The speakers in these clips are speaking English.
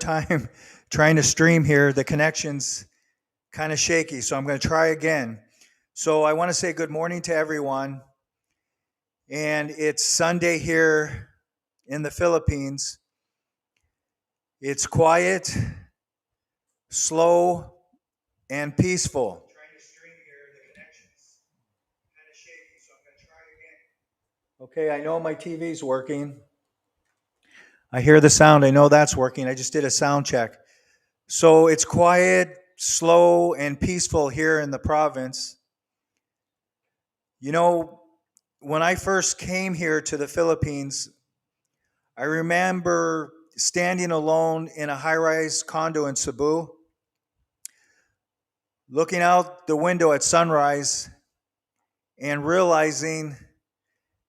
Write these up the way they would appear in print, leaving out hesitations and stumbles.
time trying to stream here. The connection's kind of shaky, so I'm going to try again. So I want to say good morning to everyone. And it's Sunday here in the Philippines. It's quiet, slow, and peaceful. I'm trying to stream here. The connection's kind of shaky, so I'm going to try again. Okay, I know my TV's working. I hear the sound. I know that's working. I just did a sound check. So it's quiet, slow, and peaceful here in the province. You know, when I first came here to the Philippines, I remember standing alone in a high-rise condo in Cebu, looking out the window at sunrise and realizing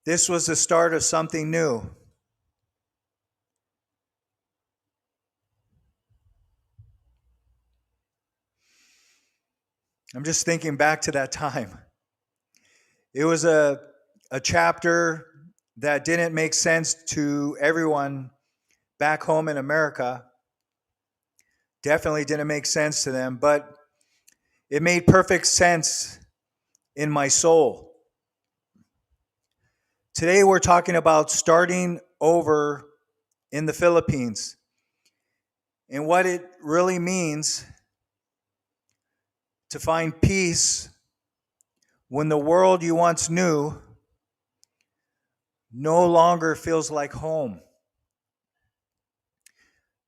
this was the start of something new. I'm just thinking back to that time. It was a chapter that didn't make sense to everyone back home in America. Definitely didn't make sense to them, but it made perfect sense in my soul. Today we're talking about starting over in the Philippines and what it really means to find peace when the world you once knew no longer feels like home.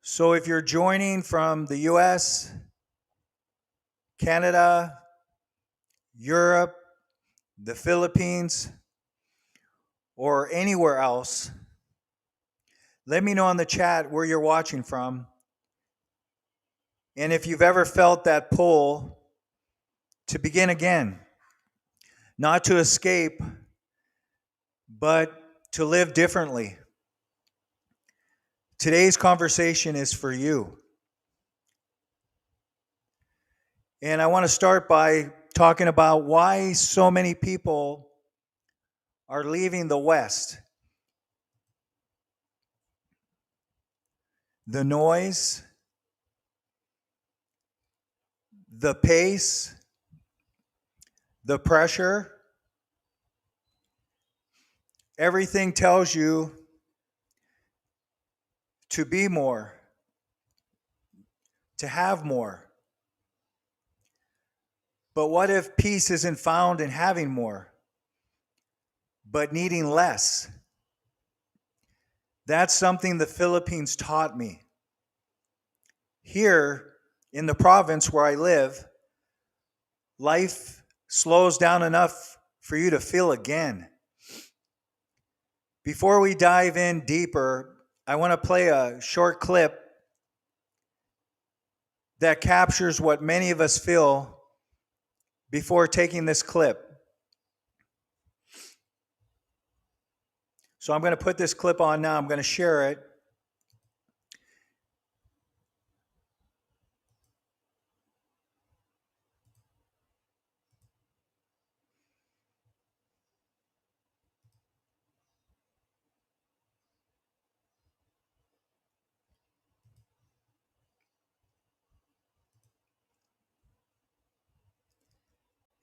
So if you're joining from the US, Canada, Europe, the Philippines, or anywhere else, let me know in the chat where you're watching from. And if you've ever felt that pull to begin again, not to escape, but to live differently. Today's conversation is for you. And I want to start by talking about why so many people are leaving the West. The noise, the pace, the pressure, everything tells you to be more, to have more. But what if peace isn't found in having more, but needing less? That's something the Philippines taught me. Here in the province where I live, life slows down enough for you to feel again. Before we dive in deeper, I want to play a short clip that captures what many of us feel before taking this clip. So I'm going to put this clip on now. I'm going to share it.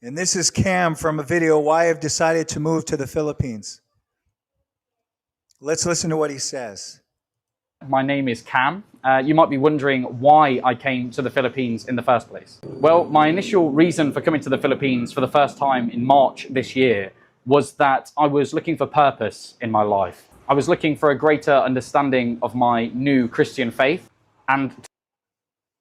And this is Cam from a video, Why I've Decided to Move to the Philippines. Let's listen to what he says. My name is Cam. You might be wondering why I came to the Philippines in the first place. Well, my initial reason for coming to the Philippines for the first time in March this year was that I was looking for purpose in my life. I was looking for a greater understanding of my new Christian faith and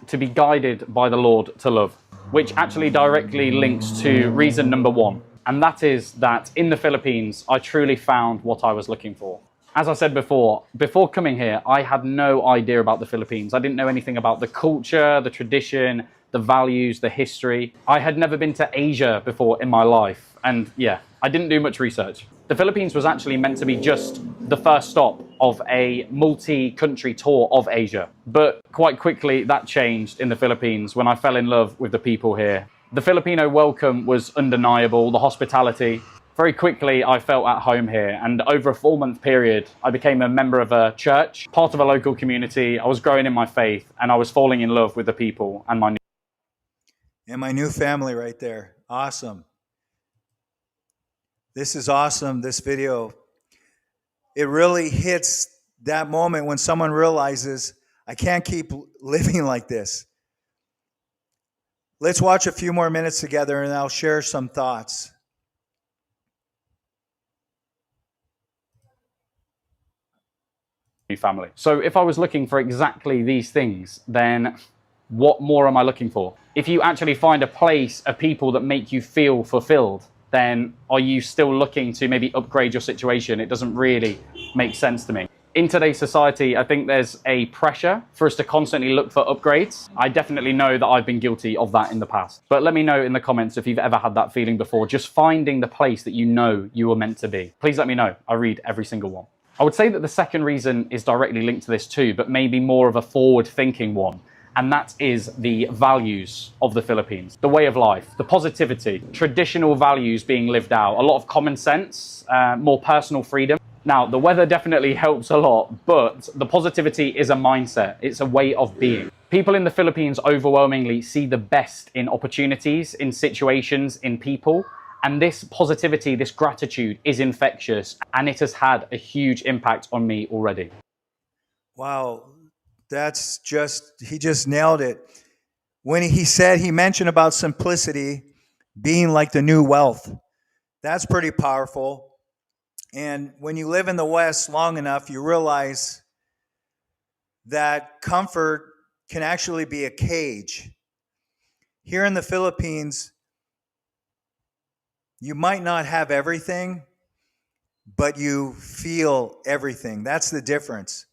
to be guided by the Lord to love, which actually directly links to reason number one. And that is that in the Philippines, I truly found what I was looking for. As I said before coming here, I had no idea about the Philippines. I didn't know anything about the culture, the tradition, the values, the history. I had never been to Asia before in my life. And yeah, I didn't do much research. The Philippines was actually meant to be just the first stop of a multi-country tour of Asia. But quite quickly that changed in the Philippines when I fell in love with the people here. The Filipino welcome was undeniable, the hospitality. Very quickly, I felt at home here, and over a 4-month period, I became a member of a church, part of a local community. I was growing in my faith, and I was falling in love with the people and my new family right there. Awesome. This is awesome, this video. It really hits that moment when someone realizes, I can't keep living like this. Let's watch a few more minutes together and I'll share some thoughts. new family. So if I was looking for exactly these things, then what more am I looking for? If you actually find a place, a people that make you feel fulfilled, then are you still looking to maybe upgrade your situation? It doesn't really make sense to me. In today's society, I think there's a pressure for us to constantly look for upgrades. I definitely know that I've been guilty of that in the past. But let me know in the comments if you've ever had that feeling before, just finding the place that you know you were meant to be. Please let me know. I read every single one. I would say that the second reason is directly linked to this too, but maybe more of a forward-thinking one. And that is the values of the Philippines, the way of life, the positivity, traditional values being lived out, a lot of common sense, more personal freedom. Now, the weather definitely helps a lot, but the positivity is a mindset. It's a way of being. People in the Philippines overwhelmingly see the best in opportunities, in situations, in people. And this positivity, this gratitude is infectious, and it has had a huge impact on me already. Wow, he just nailed it. When he mentioned about simplicity being like the new wealth. That's pretty powerful. And when you live in the West long enough, you realize that comfort can actually be a cage. Here in the Philippines, you might not have everything, but you feel everything. That's the difference.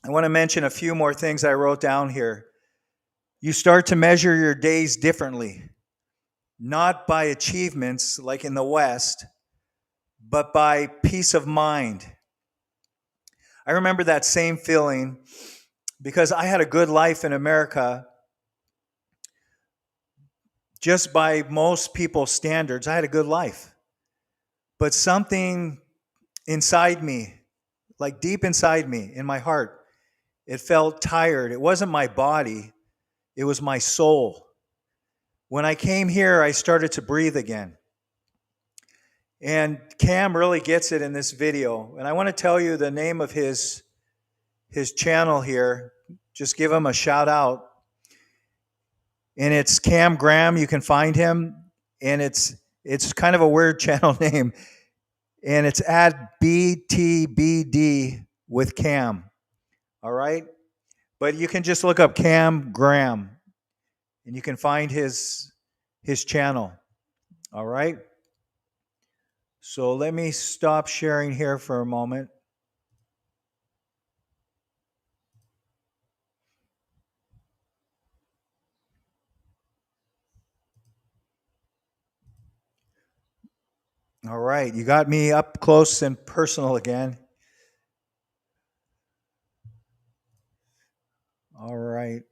I want to mention a few more things I wrote down here. You start to measure your days differently, not by achievements like in the West, but by peace of mind. I remember that same feeling because I had a good life in America. Just by most people's standards, I had a good life. But something inside me, like deep inside me, in my heart, it felt tired. It wasn't my body, it was my soul. When I came here, I started to breathe again. And Cam really gets it in this video. And I want to tell you the name of his channel here. Just give him a shout out. And it's Cam Graham. You can find him. And it's kind of a weird channel name. And it's at BTBD with Cam. All right? But you can just look up Cam Graham. And you can find his channel. All right? So let me stop sharing here for a moment. All right, you got me up close and personal again. All right.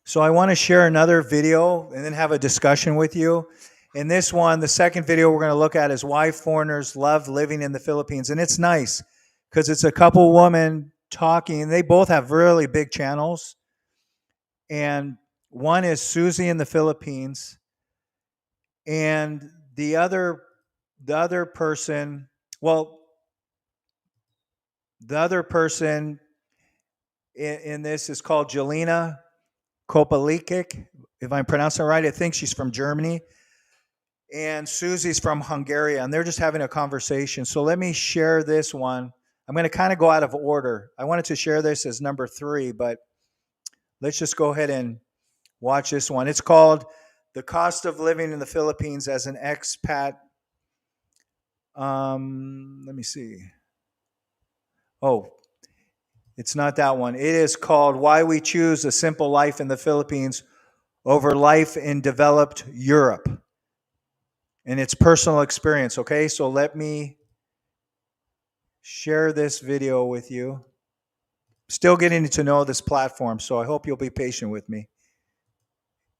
So I want to share another video and then have a discussion with you. In this one, the second video we're going to look at is why foreigners love living in the Philippines. And it's nice because it's a couple women talking. They both have really big channels. And one is Susie in the Philippines. And the other person, well, the other person in this is called Jelena Kopalikic, if I'm pronouncing it right. I think she's from Germany. And Susie's from Hungary, and they're just having a conversation. So let me share this one. I'm going to kind of go out of order. I wanted to share this as number 3, but let's just go ahead and watch this one. It's called The Cost of Living in the Philippines as an Expat. Let me see. Oh, it's not that one. It is called Why We Choose a Simple Life in the Philippines Over Life in Developed Europe. And it's personal experience, okay? So let me share this video with you. still getting to know this platform, so I hope you'll be patient with me.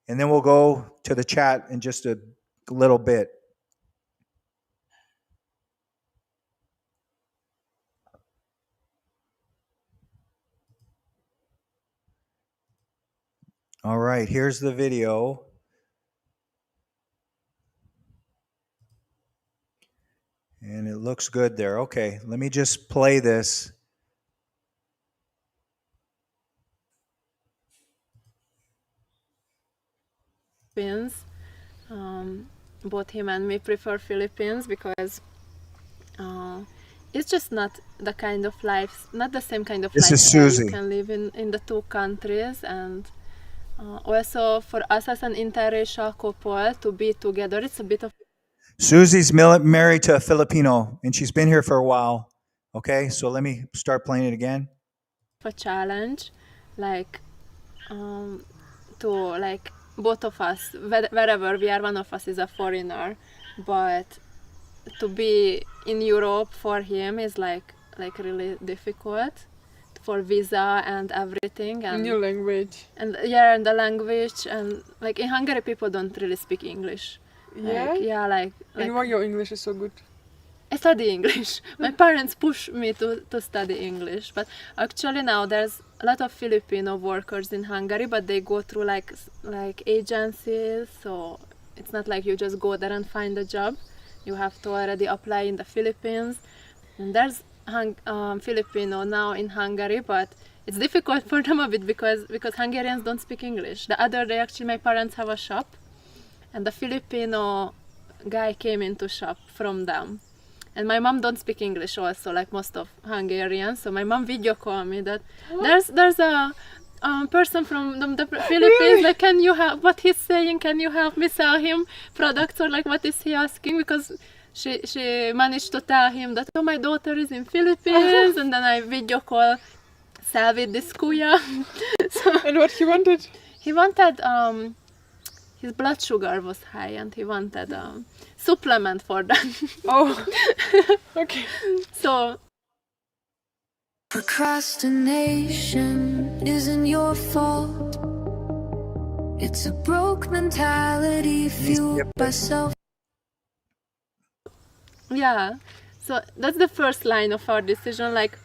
And then we'll go to the chat in just a little bit. All right, here's the video. And it looks good there. Okay, let me just play this. Philippines. Both him and me prefer Philippines because it's just not the kind of life, not the same kind of This is lifestyle you Susie. can live in the two countries. And also for us as an interracial couple to be together, it's a bit of Susie's married to a Filipino, and she's been here for a while. Okay, so let me start playing it again. a challenge, like to like both of us, wherever we are, one of us is a foreigner, but to be in Europe for him is like really difficult for visa and everything, and New language. and yeah, and the language, and like in Hungary people don't really speak English. Yeah? Like And why your English is so good? I study English. My parents push me to study English, but actually now there's a lot of Filipino workers in Hungary, but they go through like agencies, so it's not like you just go there and find a job. You have to already apply in the Philippines, and there's Filipino now in Hungary, but it's difficult for them a bit because Hungarians don't speak English. The other day, actually, my parents have a shop, and the Filipino guy came into shop from them. And my mom don't speak English also, like most of Hungarians. So my mom video called me that there's a person from the Philippines. Like, can you help? What he's saying? Can you help me sell him products, or like what is he asking? Because she managed to tell him that, oh, my daughter is in Philippines, and then I video call Salvi Diskuya. And what he wanted? He wanted his blood sugar was high, and he wanted supplement for that. Oh, okay. So procrastination isn't your fault. It's a broke mentality fueled by self. yeah, so that's the first line of our decision. Like,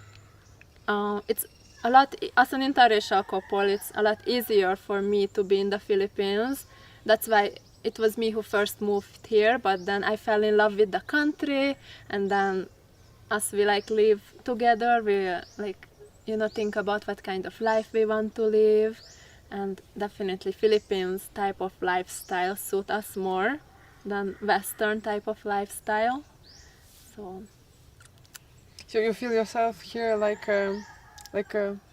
it's a lot, as an interracial couple, it's a lot easier for me to be in the Philippines. That's why it was me who first moved here, but then I fell in love with the country, and then as we like live together, we like, think about what kind of life we want to live, and definitely Philippines type of lifestyle suit us more than Western type of lifestyle. So you feel yourself here like a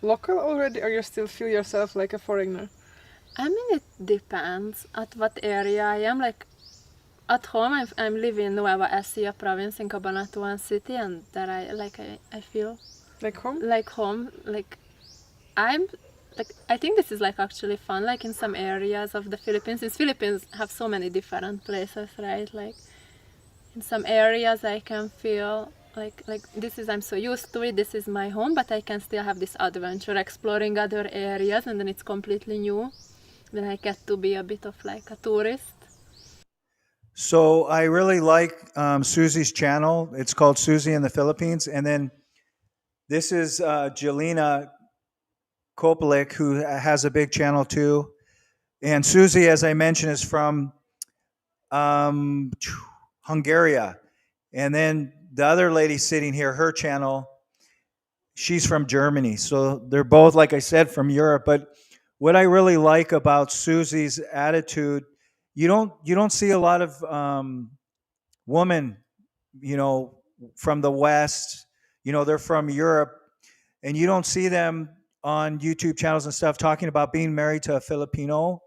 local already, or you still feel yourself like a foreigner? I mean, it depends at what area I am. Like, at home, I'm living in Nueva Ecija province in Cabanatuan city, and there I feel Like home? like home. Like, I think this is like actually fun. Like in some areas of the Philippines, since Philippines have so many different places, right? Like in some areas, I can feel like this is, I'm so used to it. This is my home, but I can still have this adventure exploring other areas, and then it's completely new. Then I get to be a bit of like a tourist. So I really like Susie's channel. It's called Susie in the Philippines. And then this is Jelena Kopelik, who has a big channel too. And Susie, as I mentioned, is from Hungary. And then the other lady sitting here, her channel, she's from Germany. So they're both, like I said, from Europe. But what I really like about Susie's attitude, you don't see a lot of women, from the West. They're from Europe, and you don't see them on YouTube channels and stuff talking about being married to a Filipino.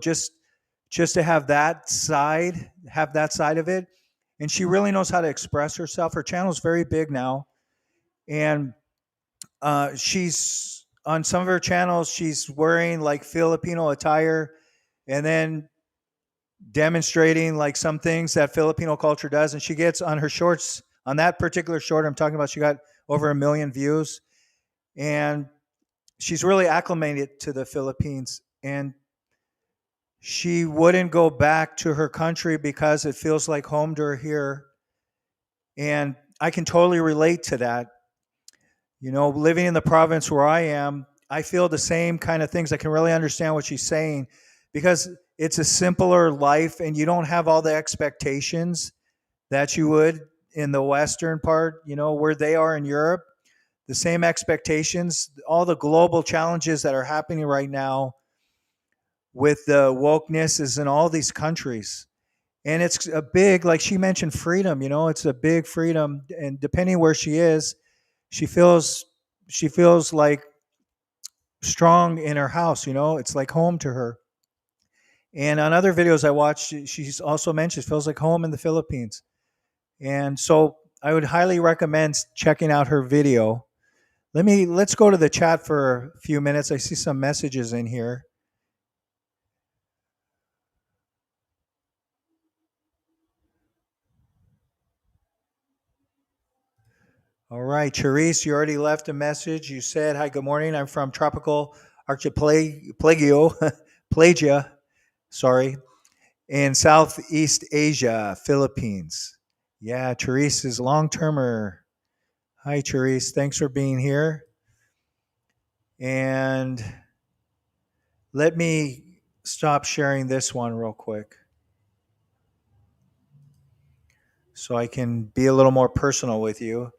Just to have that side of it. And she really knows how to express herself. Her channel's very big now, and she's on some of her channels. She's wearing like Filipino attire, and then demonstrating like some things that Filipino culture does. And she gets on her shorts, on that particular short I'm talking about, she got over 1 million views. And she's really acclimated to the Philippines, and she wouldn't go back to her country because it feels like home to her here. And I can totally relate to that. You know, living in the province where I am, I feel the same kind of things. I can really understand what she's saying because it's a simpler life and you don't have all the expectations that you would in the Western part, you know, where they are in Europe. The same expectations, all the global challenges that are happening right now with the wokeness is in all these countries. And it's a big, like she mentioned, freedom, you know, it's a big freedom. And depending where she is, she feels she feels like strong in her house, you know, it's like home to her. And on other videos I watched, she's also mentioned it feels like home in the Philippines. And so I would highly recommend checking out her video. Let's go to the chat for a few minutes. I see some messages in here. All right, Charisse, you already left a message. You said, "Hi, good morning. I'm from tropical archipelago, Pelagia, sorry, in Southeast Asia, Philippines." Yeah, Charisse is long-termer. Hi, Charisse. Thanks for being here. And let me stop sharing this one real quick so I can be a little more personal with you.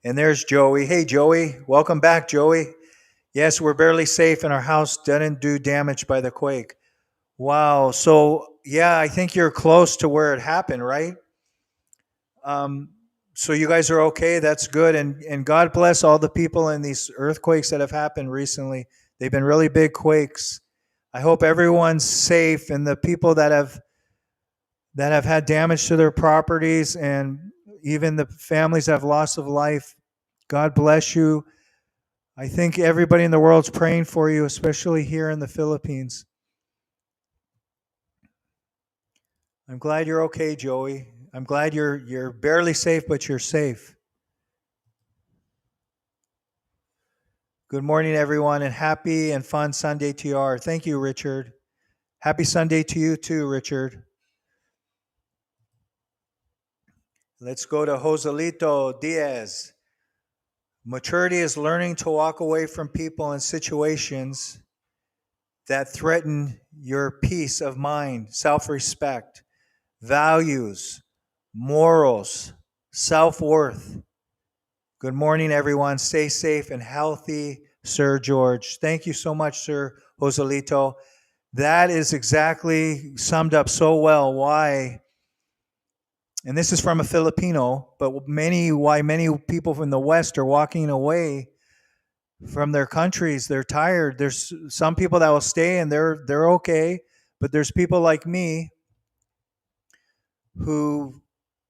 And there's Joey. Hey, Joey. Welcome back, Joey. Yes, we're barely safe and our house didn't do damage by the quake. Wow. So, yeah, I think you're close to where it happened, right? Um, so you guys are okay. That's good. And God bless all the people in these earthquakes that have happened recently. They've been really big quakes. I hope everyone's safe and the people that have had damage to their properties and even the families that have loss of life. God bless you. I think everybody in the world's praying for you, especially here in the Philippines. I'm glad you're okay, Joey. I'm glad you're barely safe, but you're safe. Good morning, everyone, and happy and fun Sunday to you. Thank you, Richard. Happy Sunday to you too, Richard. Let's go to Joselito Diaz. Maturity is learning to walk away from people and situations that threaten your peace of mind, self-respect, values, morals, self-worth. Good morning, everyone. Stay safe and healthy, Sir George. Thank you so much, Sir Joselito. That is exactly summed up so well why, and this is from a Filipino, but why many people from the West are walking away from their countries. They're tired. There's some people that will stay and they're okay, but there's people like me who,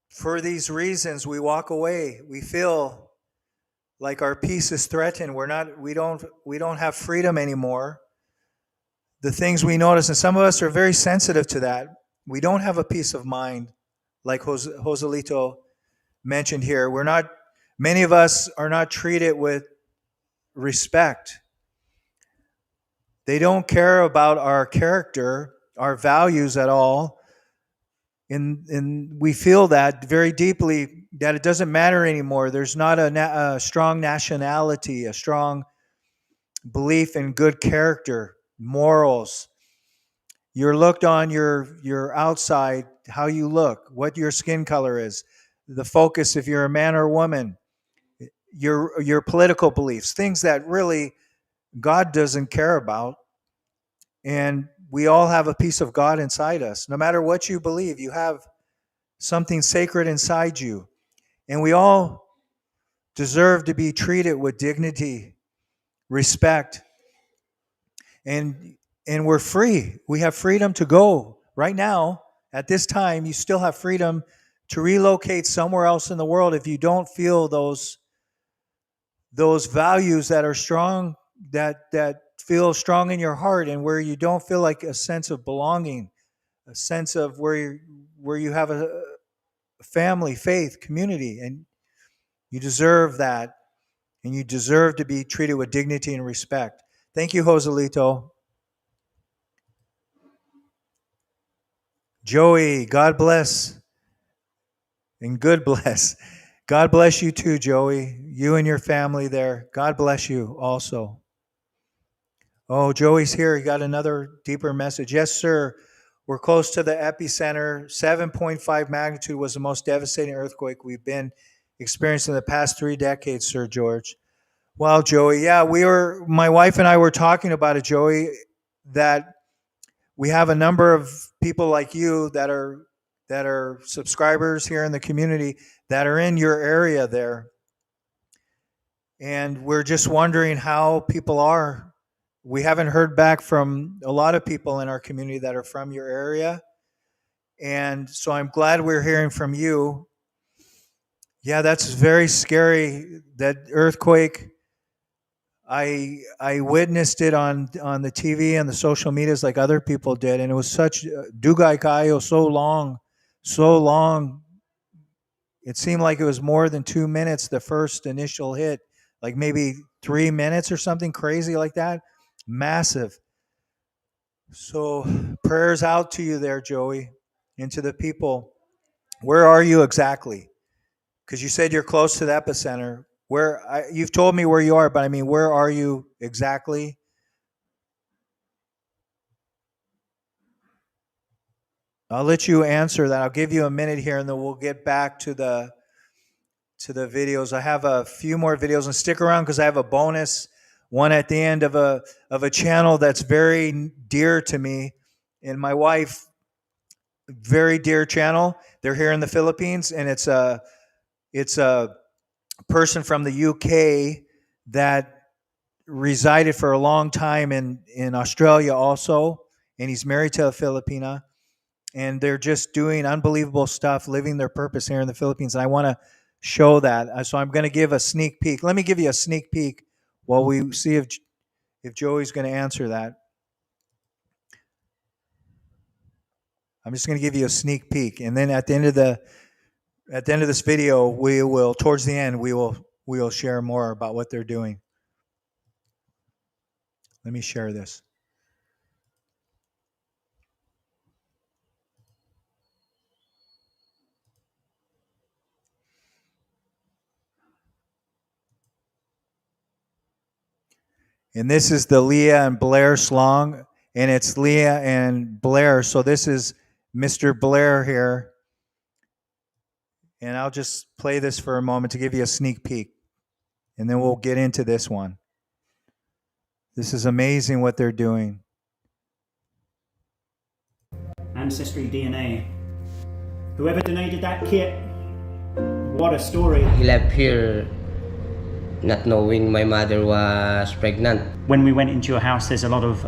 for these reasons, we walk away. We feel like our peace is threatened. We don't have freedom anymore. The things we notice, and some of us are very sensitive to that. We don't have a peace of mind, like Joselito mentioned here. Many of us are not treated with respect. They don't care about our character, our values at all. And we feel that very deeply that it doesn't matter anymore. There's not a strong nationality, a strong belief in good character, morals. You're looked on your outside, how you look, what your skin color is, the focus if you're a man or woman, your political beliefs, things that really God doesn't care about. And we all have a piece of God inside us. No matter what you believe, you have something sacred inside you. And we all deserve to be treated with dignity, respect, and we're free. We have freedom to go. Right now, at this time, you still have freedom to relocate somewhere else in the world if you don't feel those values that are strong, that feel strong in your heart, and where you don't feel like a sense of belonging, a sense of where you have a family, faith, community, and you deserve that, and you deserve to be treated with dignity and respect. Thank you, Joselito. Joey, God bless and good bless. God bless you too, Joey. You and your family there. God bless you also. Oh, Joey's here. He got another deeper message. Yes, sir. We're close to the epicenter. 7.5 magnitude was the most devastating earthquake we've been experiencing in the past 3 decades, Sir George. Wow, Joey. Yeah, my wife and I were talking about it, Joey, that we have a number of people like you that are subscribers here in the community that are in your area there. And we're just wondering how people are. We haven't heard back from a lot of people in our community that are from your area. And so I'm glad we're hearing from you. Yeah, that's very scary. That earthquake, I witnessed it on the TV and the social medias like other people did, and it was such Dugai Kayo so long. It seemed like it was more than 2 minutes the first initial hit, like maybe 3 minutes or something crazy like that. Massive. So prayers out to you there, Joey, and to the people. Where are you exactly? Because you said you're close to the epicenter. You've told me where you are, but I mean, where are you exactly? I'll let you answer that. I'll give you a minute here, and then we'll get back to the videos. I have a few more videos, and stick around because I have a bonus one at the end of a channel that's very dear to me and my wife. Very dear channel. They're here in the Philippines, and it's a person from the UK that resided for a long time in Australia also, and he's married to a Filipina, and they're just doing unbelievable stuff, living their purpose here in the Philippines. And I want to show that. So I'm going to give a sneak peek. Let me give you a sneak peek while we see if Joey's going to answer that. I'm just going to give you a sneak peek, and then at the end of this video, towards the end, we will share more about what they're doing. Let me share this. And this is the Leah and Blair slong, and it's Leah and Blair. So this is Mr. Blair here. And I'll just play this for a moment to give you a sneak peek. And then we'll get into this one. This is amazing what they're doing. Ancestry DNA. Whoever donated that kit, what a story. He left here not knowing my mother was pregnant. When we went into your house, there's a lot of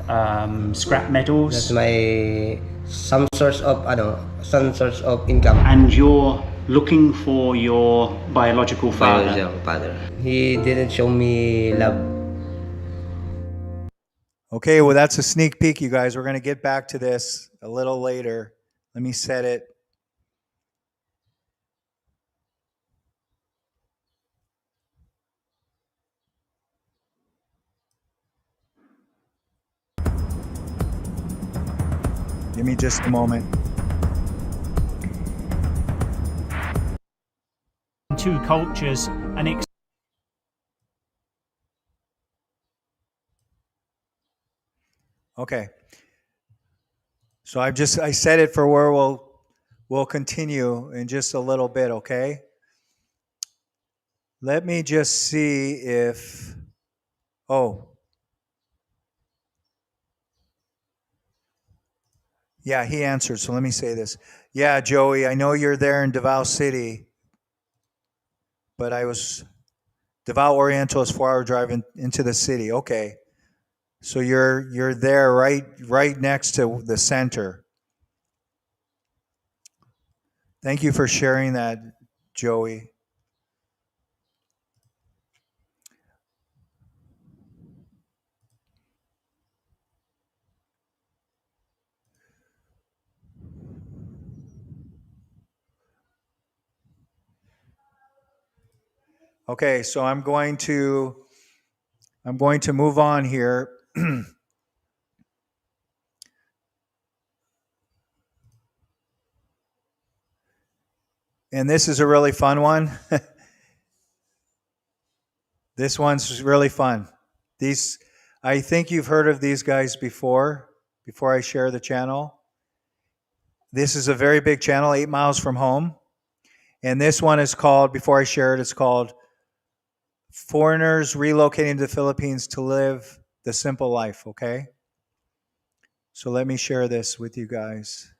scrap metals. That's my some source of income. And you're looking for your biological father. Biological father. He didn't show me love. Okay, well, that's a sneak peek, you guys. We're going to get back to this a little later. Let me set it. Give me just a moment. Two cultures and Okay. So I set it for where we'll continue in just a little bit, okay? Let me just see if yeah, he answered. So let me say this. Yeah, Joey, I know you're there in Davao City, but Davao Oriental is 4-hour drive into the city. Okay. So you're there right next to the center. Thank you for sharing that, Joey. Okay, so I'm going to move on here. And this is a really fun one. This one's really fun. These, I think you've heard of these guys before I share the channel. This is a very big channel, 8 miles from home. And this one is called, before I share it, it's called Foreigners Relocating to the Philippines to Live the Simple Life, okay? So let me share this with you guys.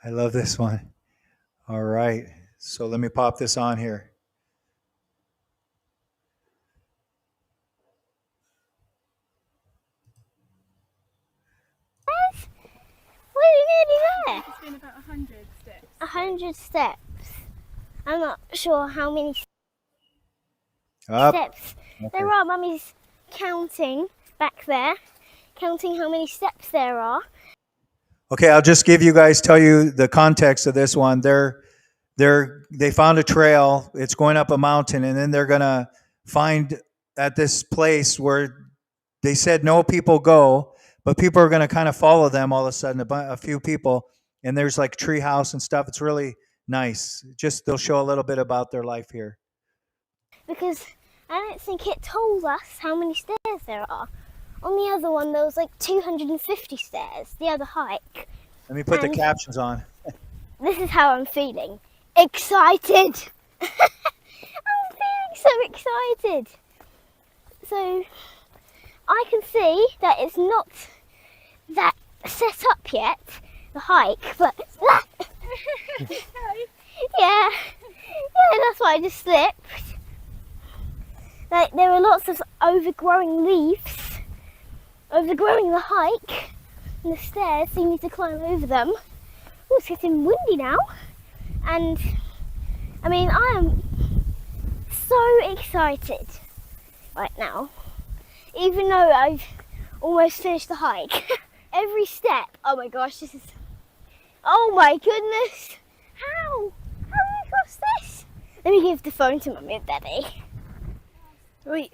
I love this one. All right. So let me pop this on here. Well, you're nearly there. It's been about 100 steps. 100 steps. I'm not sure how many Up. steps Okay. there are. Mummy's counting back there, counting how many steps there are. Okay, I'll just tell you the context of this one. They found a trail. It's going up a mountain, and then they're gonna find at this place where they said no people go, but people are gonna kind of follow them all of a sudden. A few people, and there's like tree house and stuff. It's really nice. Just they'll show a little bit about their life here. Because I don't think it told us how many stairs there are. On the other one, there was like 250 stairs, the other hike. Let me put the And- captions on. This is how I'm feeling. Excited! I'm feeling so excited. So, I can see that it's not that set up yet, the hike, but... yeah, that's why I just slipped. Like, there are lots of overgrowing leaves, overgrowing the hike, and the stairs, so you need to climb over them. Oh, it's getting windy now, and I mean, I am so excited right now, even though I've almost finished the hike. Every step, oh my gosh, this is, oh my goodness, how do I cross this? Let me give the phone to Mummy and Daddy. Wait.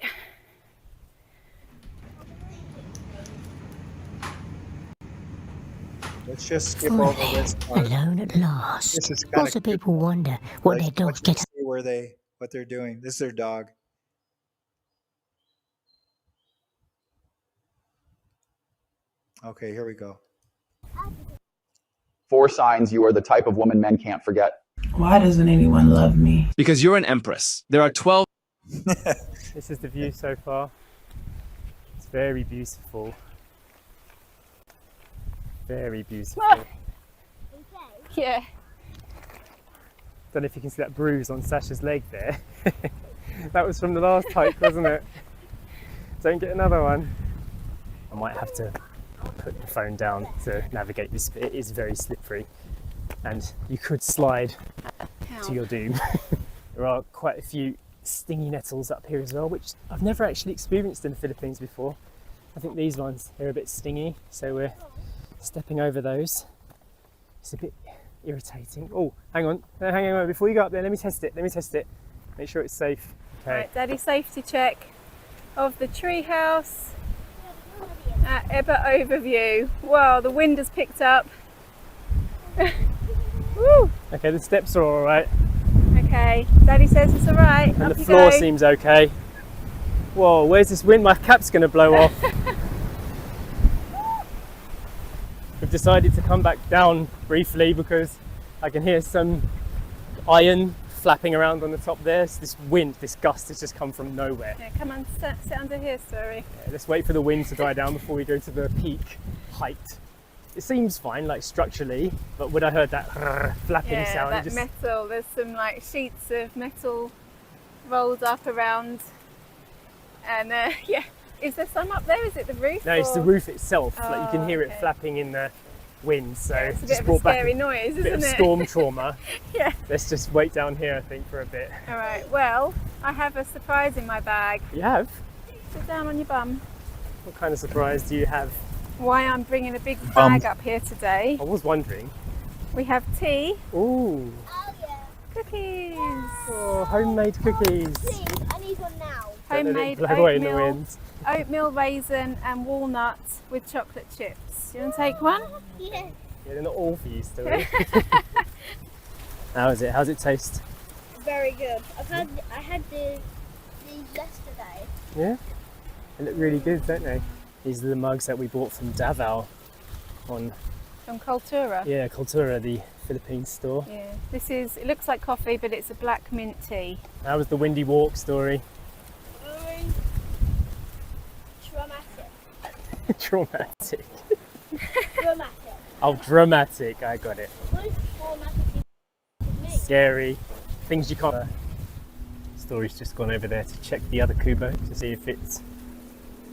Let's just skip over this part. Alone at last. This is kinda Lots of people wonder what their I dogs want you to get see what they're doing. This is their dog. Okay, here we go. 4 signs you are the type of woman men can't forget. Why doesn't anyone love me? Because you're an empress. There are 12. This is the view so far. It's very beautiful. Very beautiful. Yeah. Don't know if you can see that bruise on Sasha's leg there. That was from the last hike, wasn't it? Don't get another one. I might have to put the phone down to navigate this, but it is very slippery and you could slide to your doom. There are quite a few stingy nettles up here as well, which I've never actually experienced in the Philippines before. I think these ones, they're a bit stingy, so we're stepping over those. It's a bit irritating. Oh, hang on, before you go up there, let me test it, make sure it's safe. Okay. Right, Daddy safety check of the treehouse at Ebba overview. Wow, the wind has picked up. Woo. Okay, the steps are all right. Okay, Daddy says it's all right. And Up the you floor go. seems okay. Whoa, where's this wind? My cap's gonna blow off. We've decided to come back down briefly because I can hear some iron flapping around on the top there. So this wind, this gust has just come from nowhere. Yeah, come on, sit under here, Story. Yeah, let's wait for the wind to die down before we go to the peak height. It seems fine, like structurally, but when I heard that flapping sound, that it just... metal, there's some like sheets of metal rolled up around. And yeah, is there some up there? Is it the roof? No, it's the roof itself. Like you can hear it okay. flapping in the wind, so Yeah, it's a bit just of a brought back scary noise, bit of isn't it? storm trauma. Yeah. Let's just wait down here, I think, for a bit. All right. Well, I have a surprise in my bag. You have? Sit down on your bum. What kind of surprise do you have? Why I'm bringing a big bag up here today. I was wondering. We have tea. Ooh. Cookies. Oh, homemade cookies. Please, I need one now. Homemade Blow away in the oatmeal, wind. oatmeal raisin and walnut with chocolate chips. You want to take one? Yeah. Yeah, they're not all for you, still. How is it? How's it taste? Very good. I had these yesterday. Yeah? They look really good, don't they? These are the mugs that we bought from Davao on From Cultura. Yeah, Cultura, the Philippines store. Yeah. This is, it looks like coffee, but it's a black mint tea. How was the windy walk story? Traumatic. Traumatic. Dramatic. Oh, dramatic. I got it. What is traumatic to me? Scary. Things you can't. Story's just gone over there to check the other Kubo to see if it's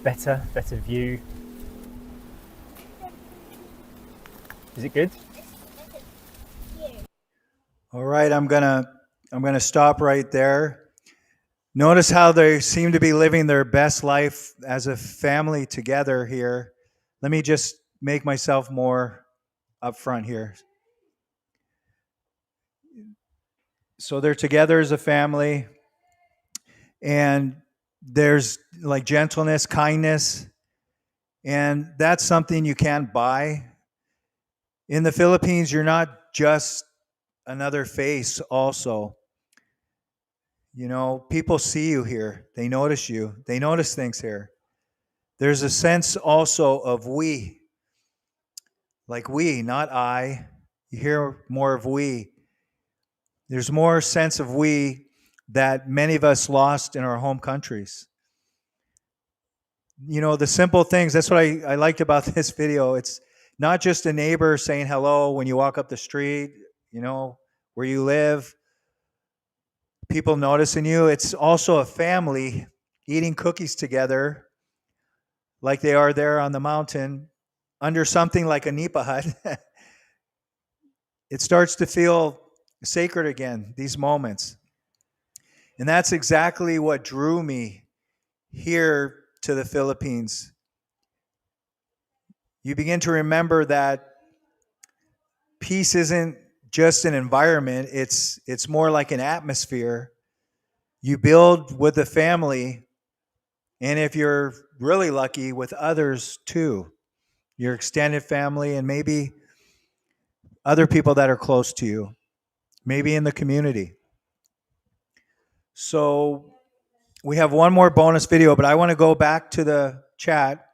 better view. Is it good? All right, I'm gonna stop right there. Notice how they seem to be living their best life as a family together here. Let me just make myself more up front here. So they're together as a family, and there's like gentleness, kindness, and that's something you can't buy. In the Philippines, you're not just another face also. You know, people see you here. They notice you. They notice things here. There's a sense also of we. Like we, not I. You hear more of we. There's more sense of we that many of us lost in our home countries. You know, the simple things, that's what I liked about this video. It's not just a neighbor saying hello when you walk up the street, you know, where you live, people noticing you. It's also a family eating cookies together like they are there on the mountain under something like a nipa hut. It starts to feel sacred again, these moments. And that's exactly what drew me here to the Philippines. You begin to remember that peace isn't just an environment, it's more like an atmosphere. You build with the family, and if you're really lucky, with others too. Your extended family and maybe other people that are close to you, maybe in the community. So we have one more bonus video, but I want to go back to the chat,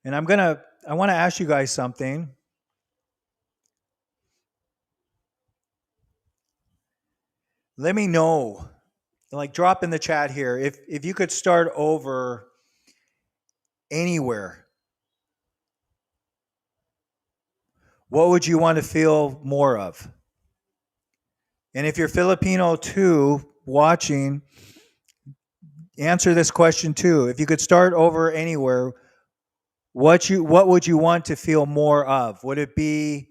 and I want to ask you guys something. Let me know, like drop in the chat here, if you could start over anywhere, what would you want to feel more of? And if you're Filipino too, watching, answer this question too. If you could start over anywhere, what would you want to feel more of? Would it be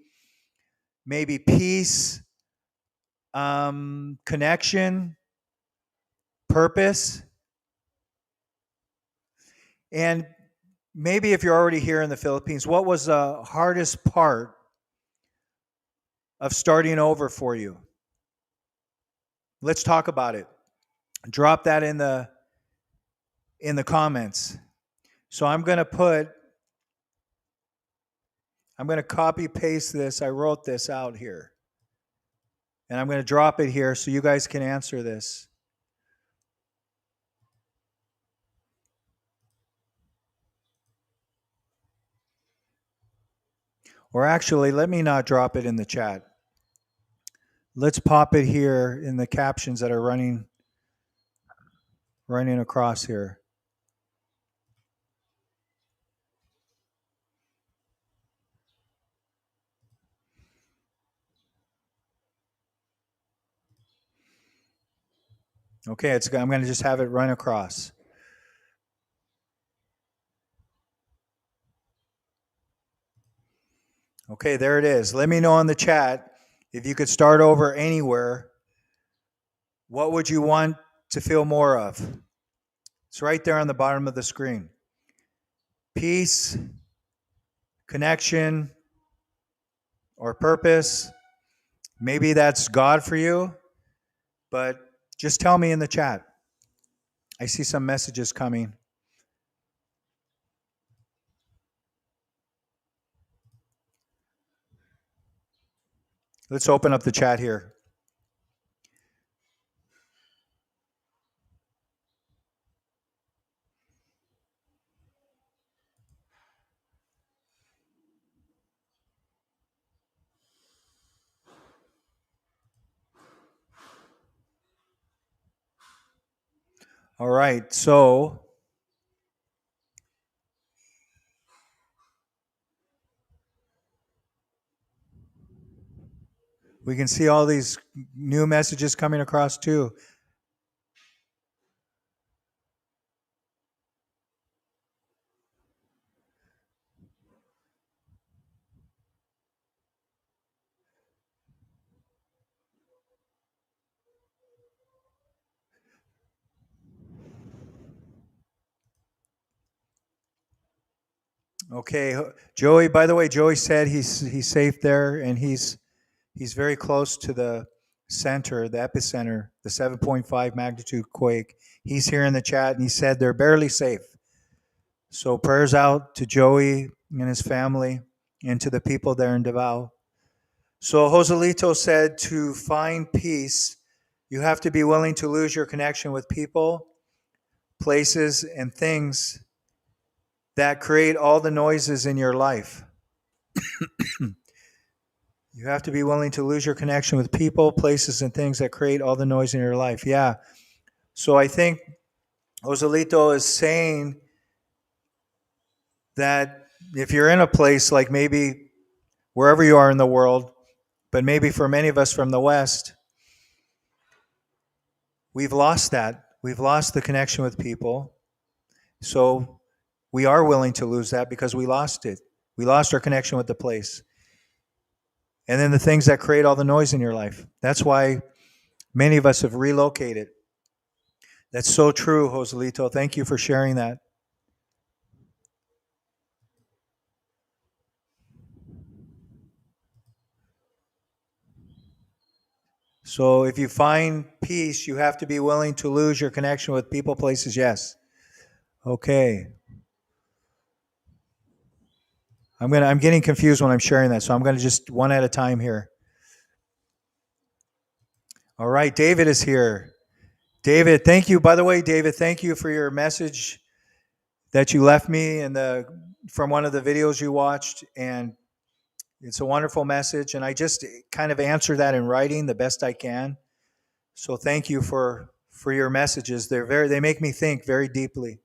maybe peace, connection, purpose? And maybe if you're already here in the Philippines, what was the hardest part of starting over for you? Let's talk about it. Drop that in the comments. So I'm going to copy paste this. I wrote this out here. And I'm going to drop it here so you guys can answer this. Or actually, let me not drop it in the chat. Let's pop it here in the captions that are running across here. Okay, I'm going to just have it run across. Okay, there it is. Let me know in the chat if you could start over anywhere. What would you want to feel more of? It's right there on the bottom of the screen. Peace, connection, or purpose. Maybe that's God for you, but just tell me in the chat. I see some messages coming. Let's open up the chat here. All right, so we can see all these new messages coming across too. Okay, Joey, by the way, Joey said he's safe there, and he's very close to the center, the epicenter, the 7.5 magnitude quake. He's here in the chat, and he said they're barely safe. So prayers out to Joey and his family and to the people there in Davao. So Joselito said to find peace, you have to be willing to lose your connection with people, places, and things that create all the noises in your life. You have to be willing to lose your connection with people, places, and things that create all the noise in your life. Yeah. So I think Joselito is saying that if you're in a place like maybe wherever you are in the world, but maybe for many of us from the West, we've lost that. We've lost the connection with people. So we are willing to lose that because we lost it. We lost our connection with the place. And then the things that create all the noise in your life. That's why many of us have relocated. That's so true, Joselito. Thank you for sharing that. So if you find peace, you have to be willing to lose your connection with people, places. Yes. Okay. I'm getting confused when I'm sharing that, so I'm going to just one at a time here. All right, David is here. David, thank you. By the way, David, thank you for your message that you left me from one of the videos you watched, and it's a wonderful message, and I just kind of answer that in writing the best I can. So thank you for your messages. They make me think very deeply.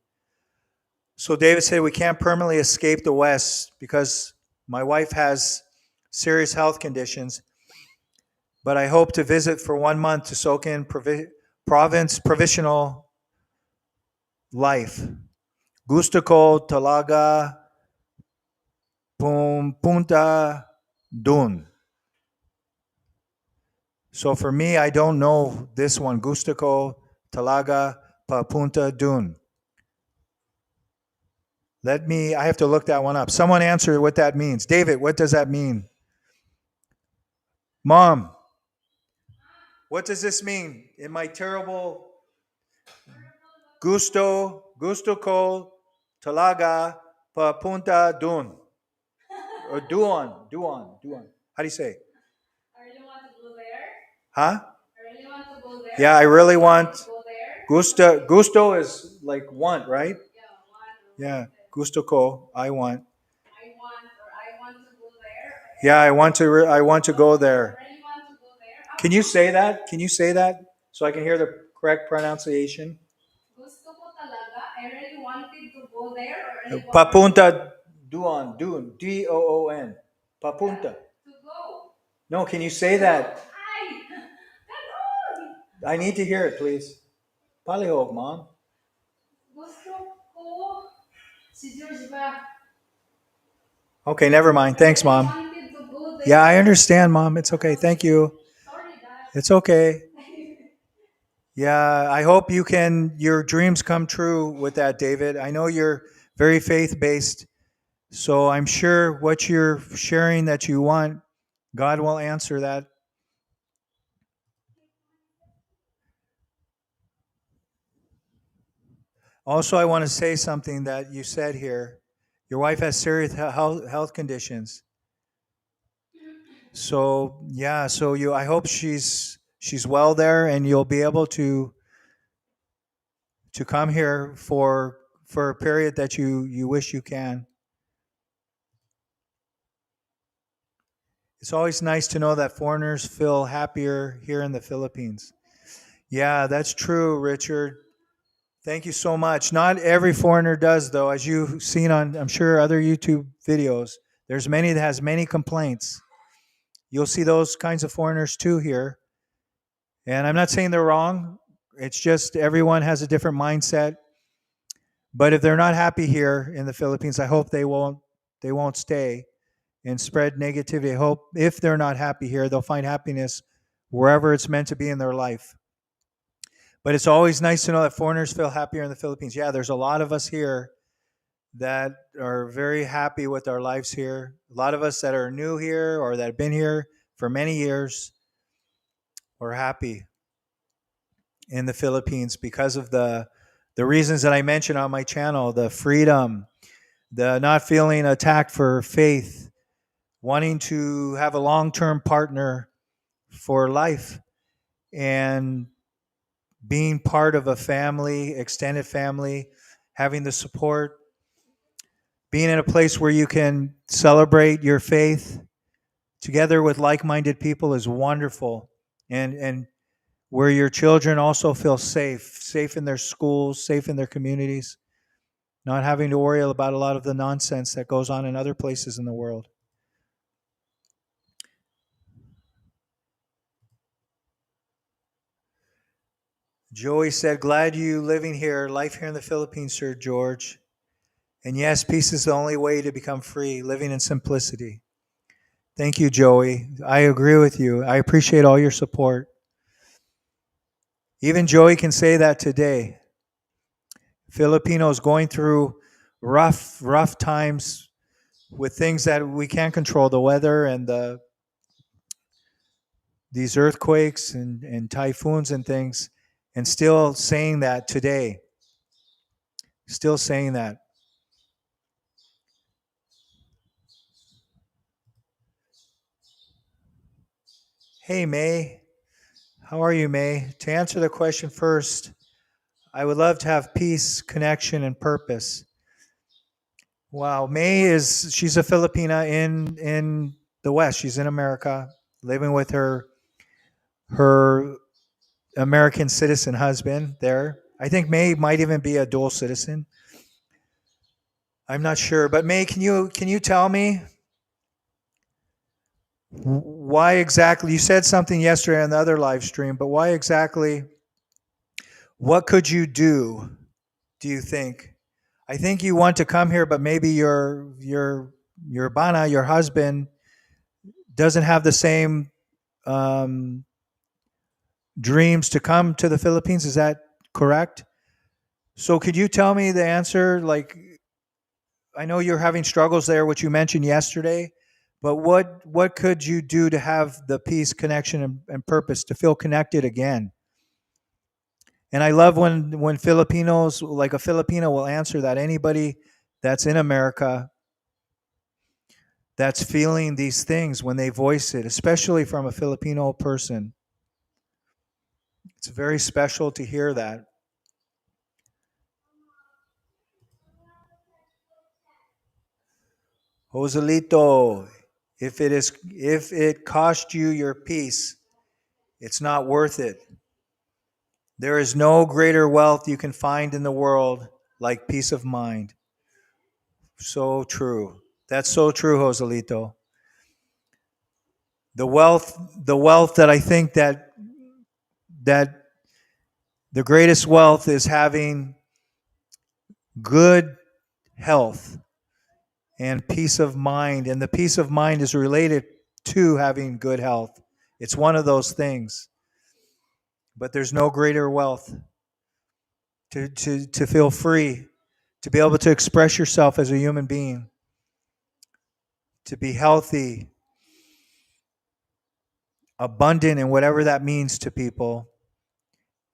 So David said we can't permanently escape the West because my wife has serious health conditions, but I hope to visit for 1 month to soak in provisional life. Gusto ko talaga punta dun. So for me, I don't know this one. Gusto ko talaga papunta dun. I have to look that one up. Someone answer what that means. David, what does that mean? Mom, what does this mean? In my terrible gusto ko talaga papunta dun. Or duon. How do you say? I really want to go there. Huh? I really want to go there. Yeah, I really want. Gusto is like want, right? Yeah, gusto ko, I want. I want to go there. Yeah, I want to go there. I really want to go there. Can you say that? Can you say that so I can hear the correct pronunciation? Gusto ko talaga. I really wanted to go there. Papunta dun, D-O-O-N. Papunta. To go. No, can you say that? I need to hear it, please. Palihog, Mom. Gusto ko si George ba? Okay, never mind. Thanks, Mom. I wanted to Yeah, I understand, Mom. It's okay. Thank you. It's okay. Yeah, I hope your dreams come true with that, David. I know you're very faith based, so I'm sure what you're sharing that you want, God will answer that. Also, I want to say something that you said here. Your wife has serious health conditions. So yeah, I hope she's well there, and you'll be able to come here for a period that you wish you can. It's always nice to know that foreigners feel happier here in the Philippines. Yeah, that's true, Richard. Thank you so much. Not every foreigner does, though, as you've seen on, I'm sure, other YouTube videos. There's many that has many complaints. You'll see those kinds of foreigners too here. And I'm not saying they're wrong. It's just everyone has a different mindset. But if they're not happy here in the Philippines, I hope they won't stay and spread negativity. I hope if they're not happy here, they'll find happiness wherever it's meant to be in their life. But it's always nice to know that foreigners feel happier in the Philippines. Yeah, there's a lot of us here that are very happy with our lives here. A lot of us that are new here or that have been here for many years are happy in the Philippines because of the reasons that I mentioned on my channel, the freedom, the not feeling attacked for faith, wanting to have a long-term partner for life, and being part of a family, extended family, having the support, being in a place where you can celebrate your faith together with like-minded people is wonderful. And where your children also feel safe in their schools, safe in their communities, not having to worry about a lot of the nonsense that goes on in other places in the world. Joey said, glad you living here, life here in the Philippines, Sir George. And yes, peace is the only way to become free, living in simplicity. Thank you, Joey. I agree with you. I appreciate all your support. Even Joey can say that today. Filipinos going through rough times with things that we can't control, the weather and these earthquakes and typhoons and things, and still saying that today. Still saying that. Hey, May. How are you, May? To answer the question first, I would love to have peace, connection, and purpose. Wow, she's a Filipina in the West. She's in America, living with her American citizen husband there. I think May might even be a dual citizen. I'm not sure, but May, can you tell me why exactly? You said something yesterday on the other live stream, but why exactly? What could you do you think? I think you want to come here, but maybe your bana, your husband, doesn't have the same dreams to come to the Philippines. Is that correct? So could you tell me the answer? Like, I know you're having struggles there, which you mentioned yesterday, but what could you do to have the peace, connection, and purpose to feel connected again? And I love when Filipinos, like a Filipino, will answer that. Anybody that's in America that's feeling these things when they voice it, especially from a Filipino person. It's very special to hear that. Joselito, if it cost you your peace, it's not worth it. There is no greater wealth you can find in the world like peace of mind. So true. That's so true, Joselito. The wealth that I think that the greatest wealth is having good health and peace of mind. And the peace of mind is related to having good health. It's one of those things. But there's no greater wealth to feel free, to be able to express yourself as a human being, to be healthy, abundant in whatever that means to people,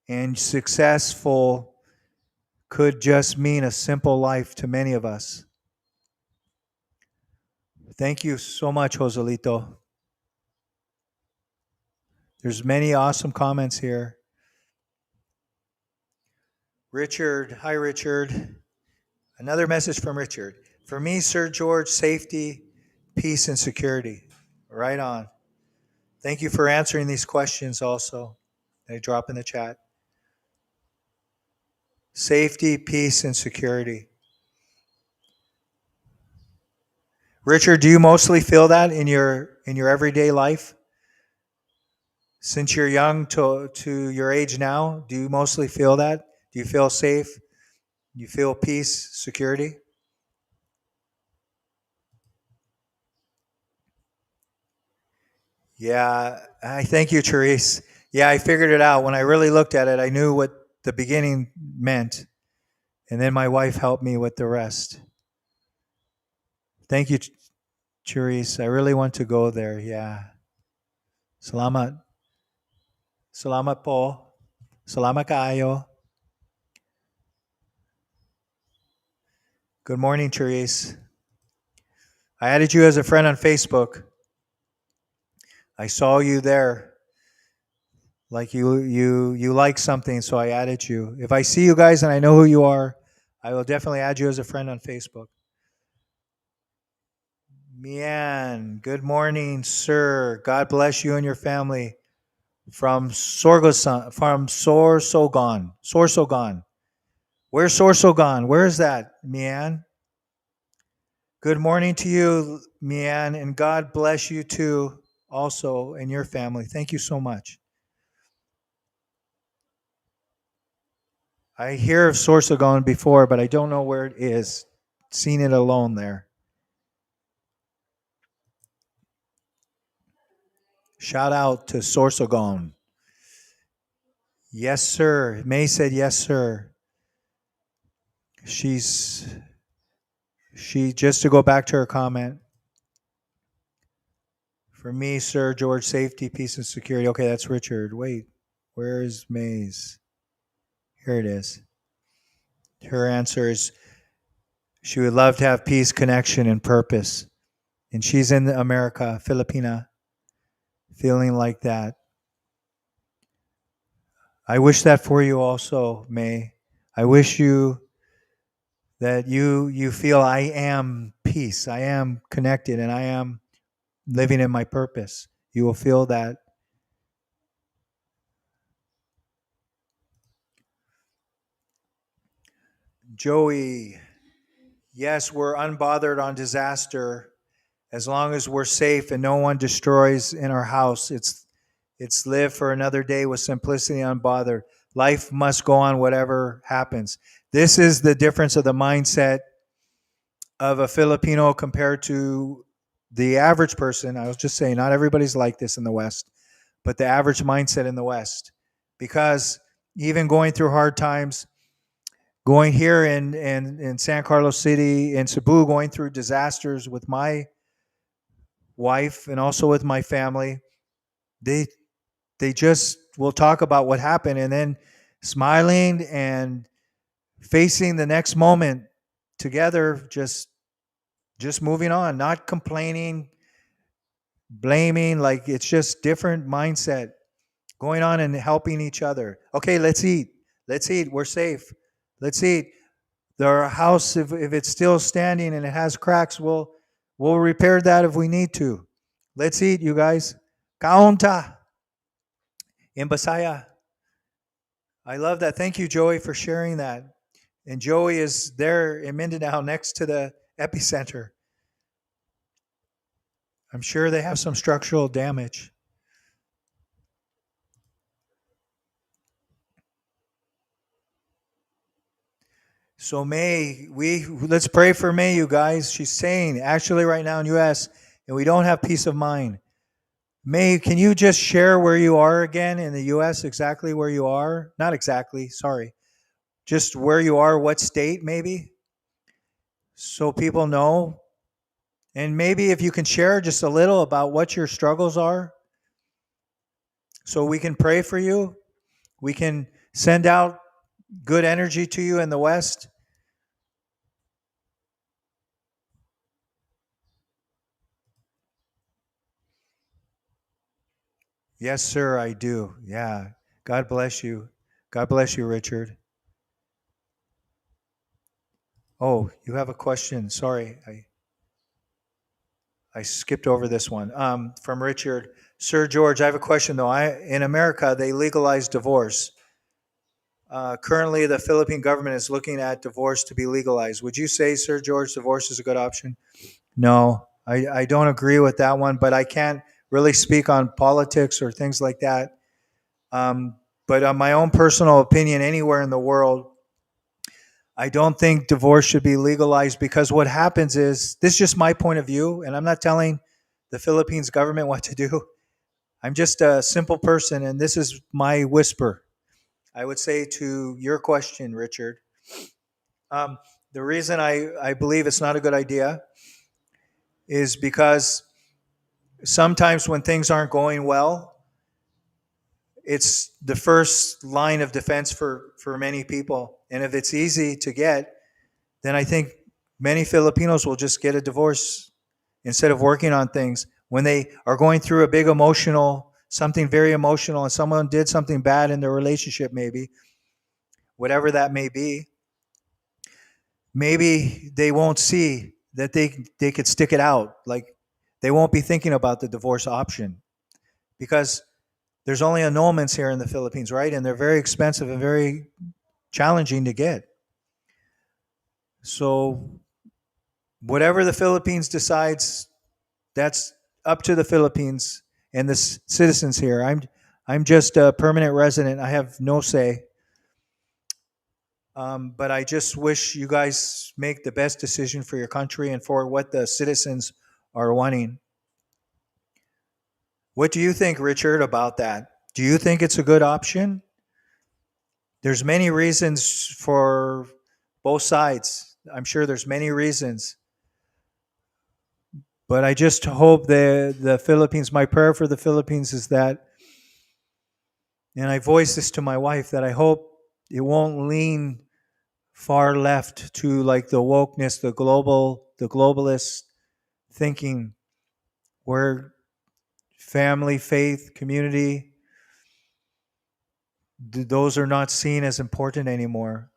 and successful could just mean a simple life to many of us. Thank you so much, Joselito. There's many awesome comments here. Richard, hi Richard. Another message from Richard. For me, Sir George, safety, peace, and security. Right on. Thank you for answering these questions also. They drop in the chat. Safety, peace, and security. Richard, do you mostly feel that in your everyday life? Since you're young to your age now, do you mostly feel that? Do you feel safe? Do you feel peace, security? Yeah, I thank you, Therese. Yeah, I figured it out. When I really looked at it, I knew what the beginning meant. And then my wife helped me with the rest. Thank you, Therese. I really want to go there. Yeah. Salamat. Salamat po. Salamat kayo. Good morning, Therese. I added you as a friend on Facebook. I saw you there. Like you like something, so I added you. If I see you guys and I know who you are, I will definitely add you as a friend on Facebook. Mian, good morning, sir. God bless you and your family. From Sorsogon. Sorsogon. Where's Sorsogon? Where is that, Mian? Good morning to you, Mian, and God bless you too, also, and your family. Thank you so much. I hear of Sorsogon before, but I don't know where it is. Seen it alone there. Shout out to Sorsogon. Yes, sir. May said yes, sir. She just to go back to her comment. For me, sir, George, safety, peace, and security. Okay, that's Richard. Wait, where is May's? Here it is. Her answer is she would love to have peace, connection, and purpose. And she's in America, Filipina, feeling like that. I wish that for you also, May. I wish you that you feel I am peace, I am connected, and I am living in my purpose. You will feel that. Joey, yes, we're unbothered on disaster as long as we're safe and no one destroys in our house. It's live for another day with simplicity, unbothered. Life must go on whatever happens. This is the difference of the mindset of a Filipino compared to the average person. I was just saying, not everybody's like this in the West, but the average mindset in the West. Because even going through hard times, going here in San Carlos City, in Cebu, going through disasters with my wife and also with my family, they just will talk about what happened and then smiling and facing the next moment together, just moving on, not complaining, blaming. Like, it's just different mindset going on and helping each other. Okay, let's eat. We're safe. Let's eat. Our house, if it's still standing and it has cracks, we'll repair that if we need to. Let's eat, you guys. Kaunta in Basaya. I love that. Thank you, Joey, for sharing that. And Joey is there in Mindanao next to the epicenter. I'm sure they have some structural damage. So May, let's pray for May, you guys. She's saying, actually right now in US, and we don't have peace of mind. May, can you just share where you are again in the U.S., exactly where you are? Not exactly, sorry. Just where you are, what state maybe? So people know. And maybe if you can share just a little about what your struggles are, so we can pray for you. We can send out good energy to you in the West. Yes, sir, I do. Yeah. God bless you. God bless you, Richard. Oh, you have a question. Sorry, I skipped over this one. From Richard. Sir George, I have a question though. In America, they legalized divorce. Currently, the Philippine government is looking at divorce to be legalized. Would you say, Sir George, divorce is a good option? No, I don't agree with that one, but I can't really speak on politics or things like that. But on my own personal opinion, anywhere in the world, I don't think divorce should be legalized because what happens is, this is just my point of view, and I'm not telling the Philippines government what to do. I'm just a simple person, and this is my whisper. I would say to your question, Richard, the reason I believe it's not a good idea is because sometimes when things aren't going well, it's the first line of defense for many people. And if it's easy to get, then I think many Filipinos will just get a divorce instead of working on things. When they are going through a big emotional, something very emotional, and someone did something bad in their relationship, maybe, whatever that may be, maybe they won't see that they could stick it out. Like they won't be thinking about the divorce option because there's only annulments here in the Philippines, right? And they're very expensive and very challenging to get. So whatever the Philippines decides, that's up to the Philippines and the citizens here. I'm just a permanent resident. I have no say. But I just wish you guys make the best decision for your country and for what the citizens are wanting. What do you think, Richard, about that? Do you think it's a good option? There's many reasons for both sides. I'm sure there's many reasons. But I just hope the Philippines, my prayer for the Philippines is that, and I voice this to my wife, that I hope it won't lean far left to like the wokeness, the globalist thinking where family, faith, community, those are not seen as important anymore.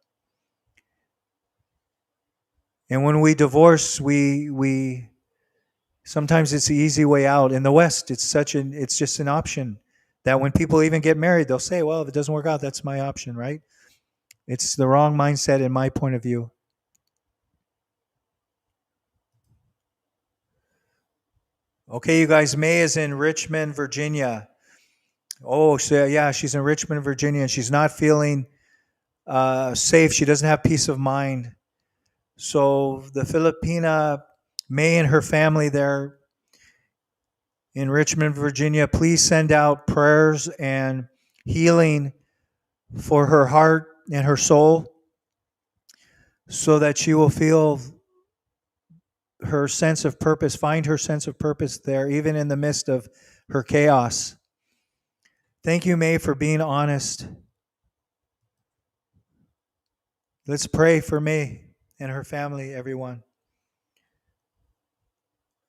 And when we divorce, we sometimes it's the easy way out. In the West, it's just an option that when people even get married, they'll say, well, if it doesn't work out, that's my option, right? It's the wrong mindset in my point of view. Okay, you guys, May is in Richmond, Virginia. Oh, so yeah, she's in Richmond, Virginia, and she's not feeling safe. She doesn't have peace of mind. So the Filipina, May and her family there in Richmond, Virginia, please send out prayers and healing for her heart and her soul so that she will feel her sense of purpose, find her sense of purpose there, even in the midst of her chaos. Thank you, May, for being honest. Let's pray for May and her family, everyone.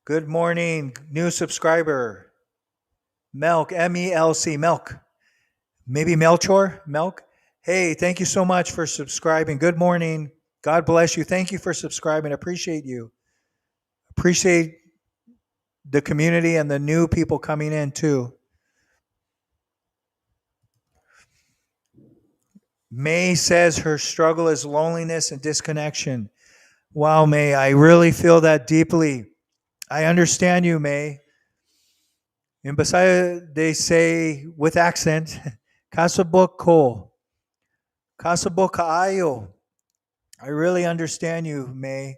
Good morning, new subscriber. Melk, M-E-L-C, Melk. Maybe Melchor, Melk. Hey, thank you so much for subscribing. Good morning. God bless you. Thank you for subscribing. Appreciate you. Appreciate the community and the new people coming in too. May says her struggle is loneliness and disconnection. Wow, May, I really feel that deeply. I understand you, May. In Bisaya, they say with accent, kasabok ko, kasabok kaayo. I really understand you, May.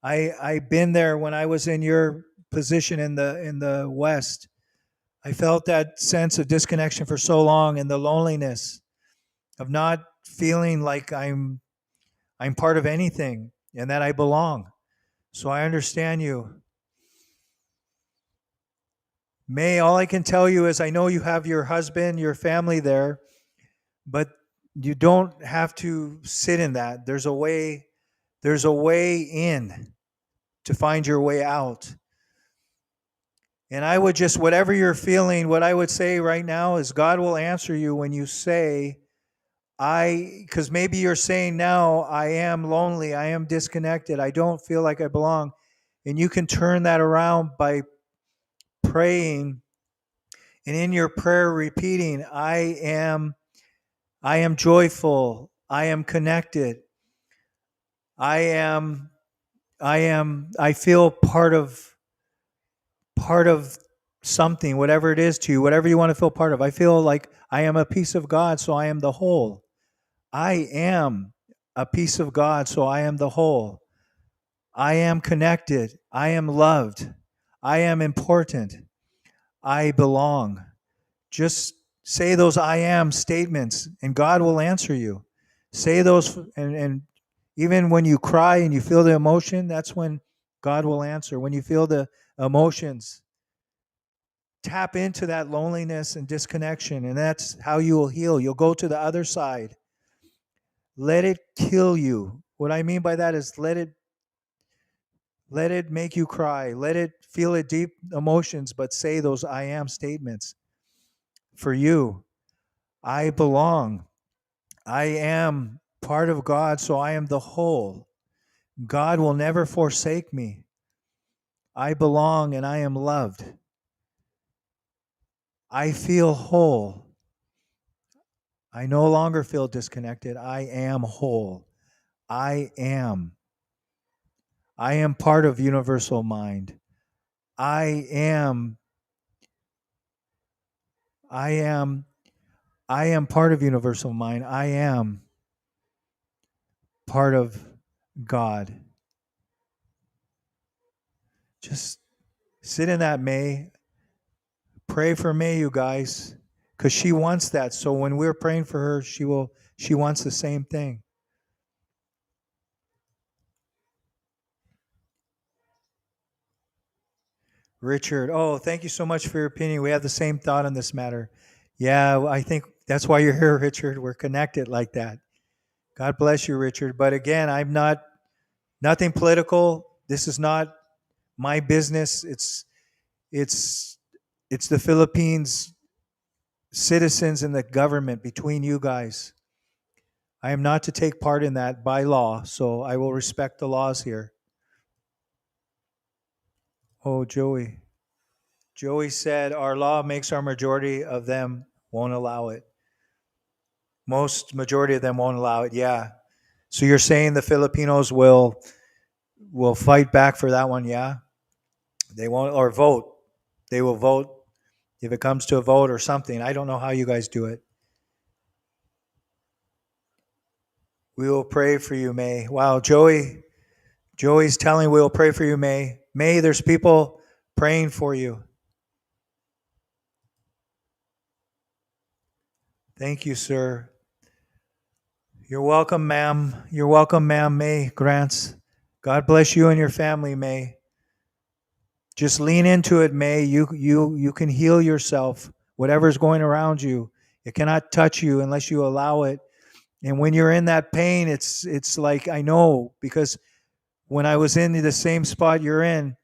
I've been there when I was in your position in the West. I felt that sense of disconnection for so long, and the loneliness of not feeling like I'm part of anything and that I belong. So I understand you. May, all I can tell you is I know you have your husband, your family there, but you don't have to sit in that. There's a way in to find your way out. And I would just, whatever you're feeling, what I would say right now is God will answer you when you say, because maybe you're saying now, I am lonely, I am disconnected, I don't feel like I belong. And you can turn that around by praying, and in your prayer repeating, I am joyful, I am connected, I feel part of something, whatever it is to you, whatever you want to feel part of. I feel like I am a piece of God, so I am the whole. I am a piece of God, so I am the whole. I am connected. I am loved. I am important. I belong. Just say those I am statements and God will answer you. Say those, and even when you cry and you feel the emotion, that's when God will answer. When you feel the emotions, tap into that loneliness and disconnection, and that's how you will heal. You'll go to the other side. Let it kill you. What I mean by that is let it make you cry. Let it feel it deep emotions, but say those I am statements for you. I belong. I am part of God, so I am the whole. God will never forsake me. I belong and I am loved. I feel whole. I no longer feel disconnected. I am whole. I am. I am part of universal mind. I am part of universal mind. I am part of God. Just sit in that, May. Pray for May, you guys, because she wants that. So when we're praying for her, she wants the same thing. Richard, oh, thank you so much for your opinion. We have the same thought on this matter. Yeah, I think that's why you're here, Richard. We're connected like that. God bless you, Richard. But again, I'm not nothing political. This is not my business. It's the Philippines citizens and the government between you guys. I am not to take part in that by law, so I will respect the laws here. Oh, Joey. Joey said our law makes our majority of them won't allow it. Most majority of them won't allow it. Yeah. So you're saying the Filipinos will fight back for that one, yeah? They won't, or vote. They will vote if it comes to a vote or something. I don't know how you guys do it. We will pray for you, May. Wow, Joey's telling we'll pray for you, May. May, there's people praying for you. Thank you, sir. You're welcome, ma'am. You're welcome, ma'am, May Grants. God bless you and your family, May. Just lean into it, May. You can heal yourself. Whatever's going around you, it cannot touch you unless you allow it. And when you're in that pain, it's like, I know, because when I was in the same spot you're in,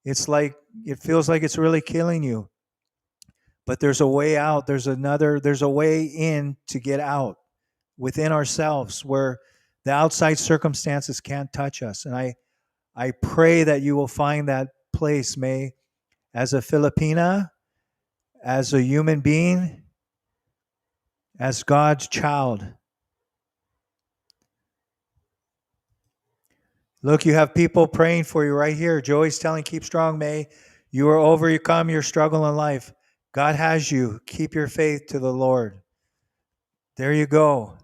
it's like it feels like it's really killing you. But there's a way out. There's a way in to get out within ourselves where the outside circumstances can't touch us. And I pray that you will find that place, May, as a Filipina, as a human being, as God's child. Look, you have people praying for you right here. Joey's telling, keep strong, May. You are overcome your struggle in life. God has you. Keep your faith to the Lord. There you go.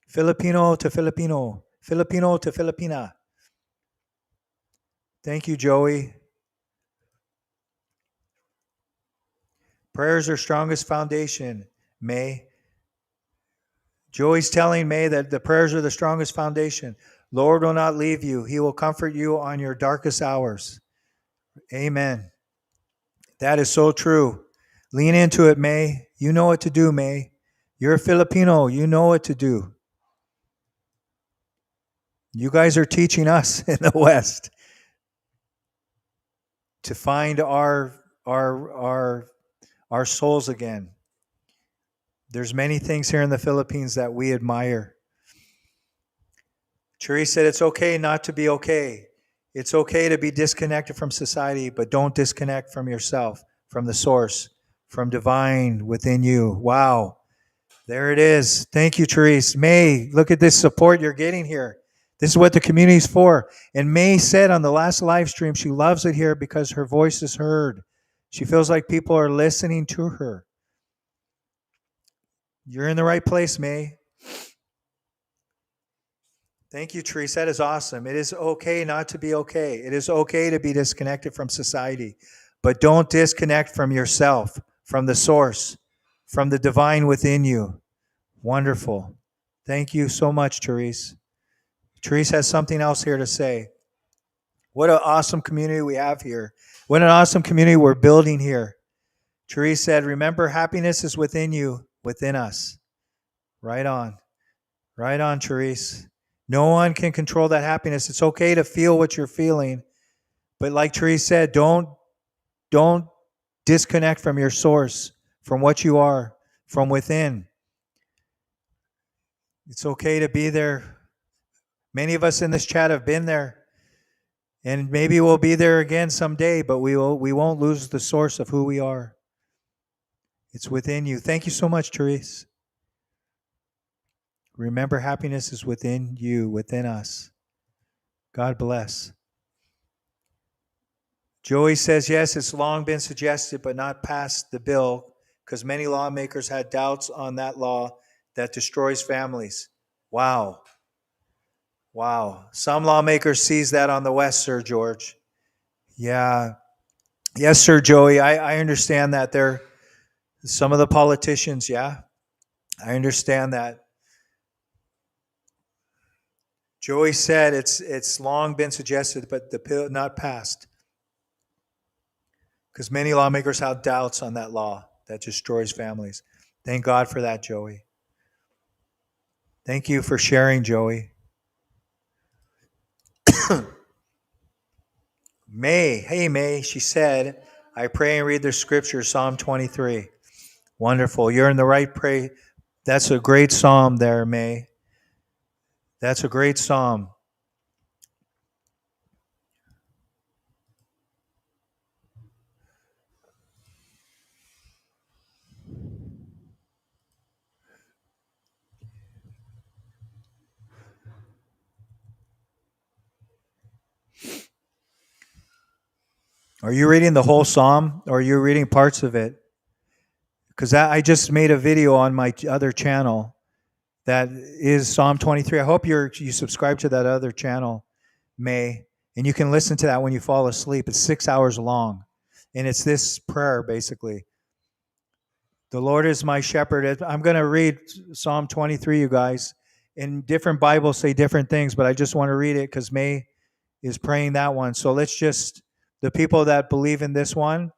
Filipino to Filipino. Filipino to Filipina. Thank you, Joey. Prayers are strongest foundation, May. Joey's telling May that the prayers are the strongest foundation. Lord will not leave you. He will comfort you on your darkest hours. Amen. That is so true. Lean into it, May. You know what to do, May. You're a Filipino. You know what to do. You guys are teaching us in the West to find our souls again. There's many things here in the Philippines that we admire. Therese said it's okay not to be okay. It's okay to be disconnected from society, but don't disconnect from yourself, from the source, from divine within you. Wow. There it is. Thank you, Therese. May, look at this support you're getting here. This is what the community is for. And May said on the last live stream, she loves it here because her voice is heard. She feels like people are listening to her. You're in the right place, May. Thank you, Therese. That is awesome. It is okay not to be okay. It is okay to be disconnected from society, but don't disconnect from yourself, from the source, from the divine within you. Wonderful. Thank you so much, Therese. Therese has something else here to say. What an awesome community we have here. What an awesome community we're building here. Therese said, remember, happiness is within you, within us. Right on. Right on, Therese. No one can control that happiness. It's okay to feel what you're feeling. But like Therese said, don't disconnect from your source, from what you are, from within. It's okay to be there. Many of us in this chat have been there. And maybe we'll be there again someday, but we won't lose the source of who we are. It's within you. Thank you so much, Therese. Remember, happiness is within you, within us. God bless. Joey says, yes, it's long been suggested, but not passed the bill because many lawmakers had doubts on that law that destroys families. Wow. Wow. Some lawmakers sees that on the West, Sir George. Yeah. Yes, Sir Joey, I understand that. Some of the politicians, yeah. I understand that. Joey said it's long been suggested, but the bill not passed. Because many lawmakers have doubts on that law that destroys families. Thank God for that, Joey. Thank you for sharing, Joey. May, hey May, she said, I pray and read the scripture, Psalm 23. Wonderful. You're in the right pray. That's a great psalm there, May. That's a great psalm. Are you reading the whole psalm or are you reading parts of it? Because I just made a video on my other channel that is Psalm 23. I hope you subscribe to that other channel, May, and you can listen to that when you fall asleep. It's 6 hours long, and it's this prayer, basically. The Lord is my shepherd. I'm going to read Psalm 23, you guys. And different Bibles say different things, but I just want to read it because May is praying that one. So let's just, the people that believe in this one,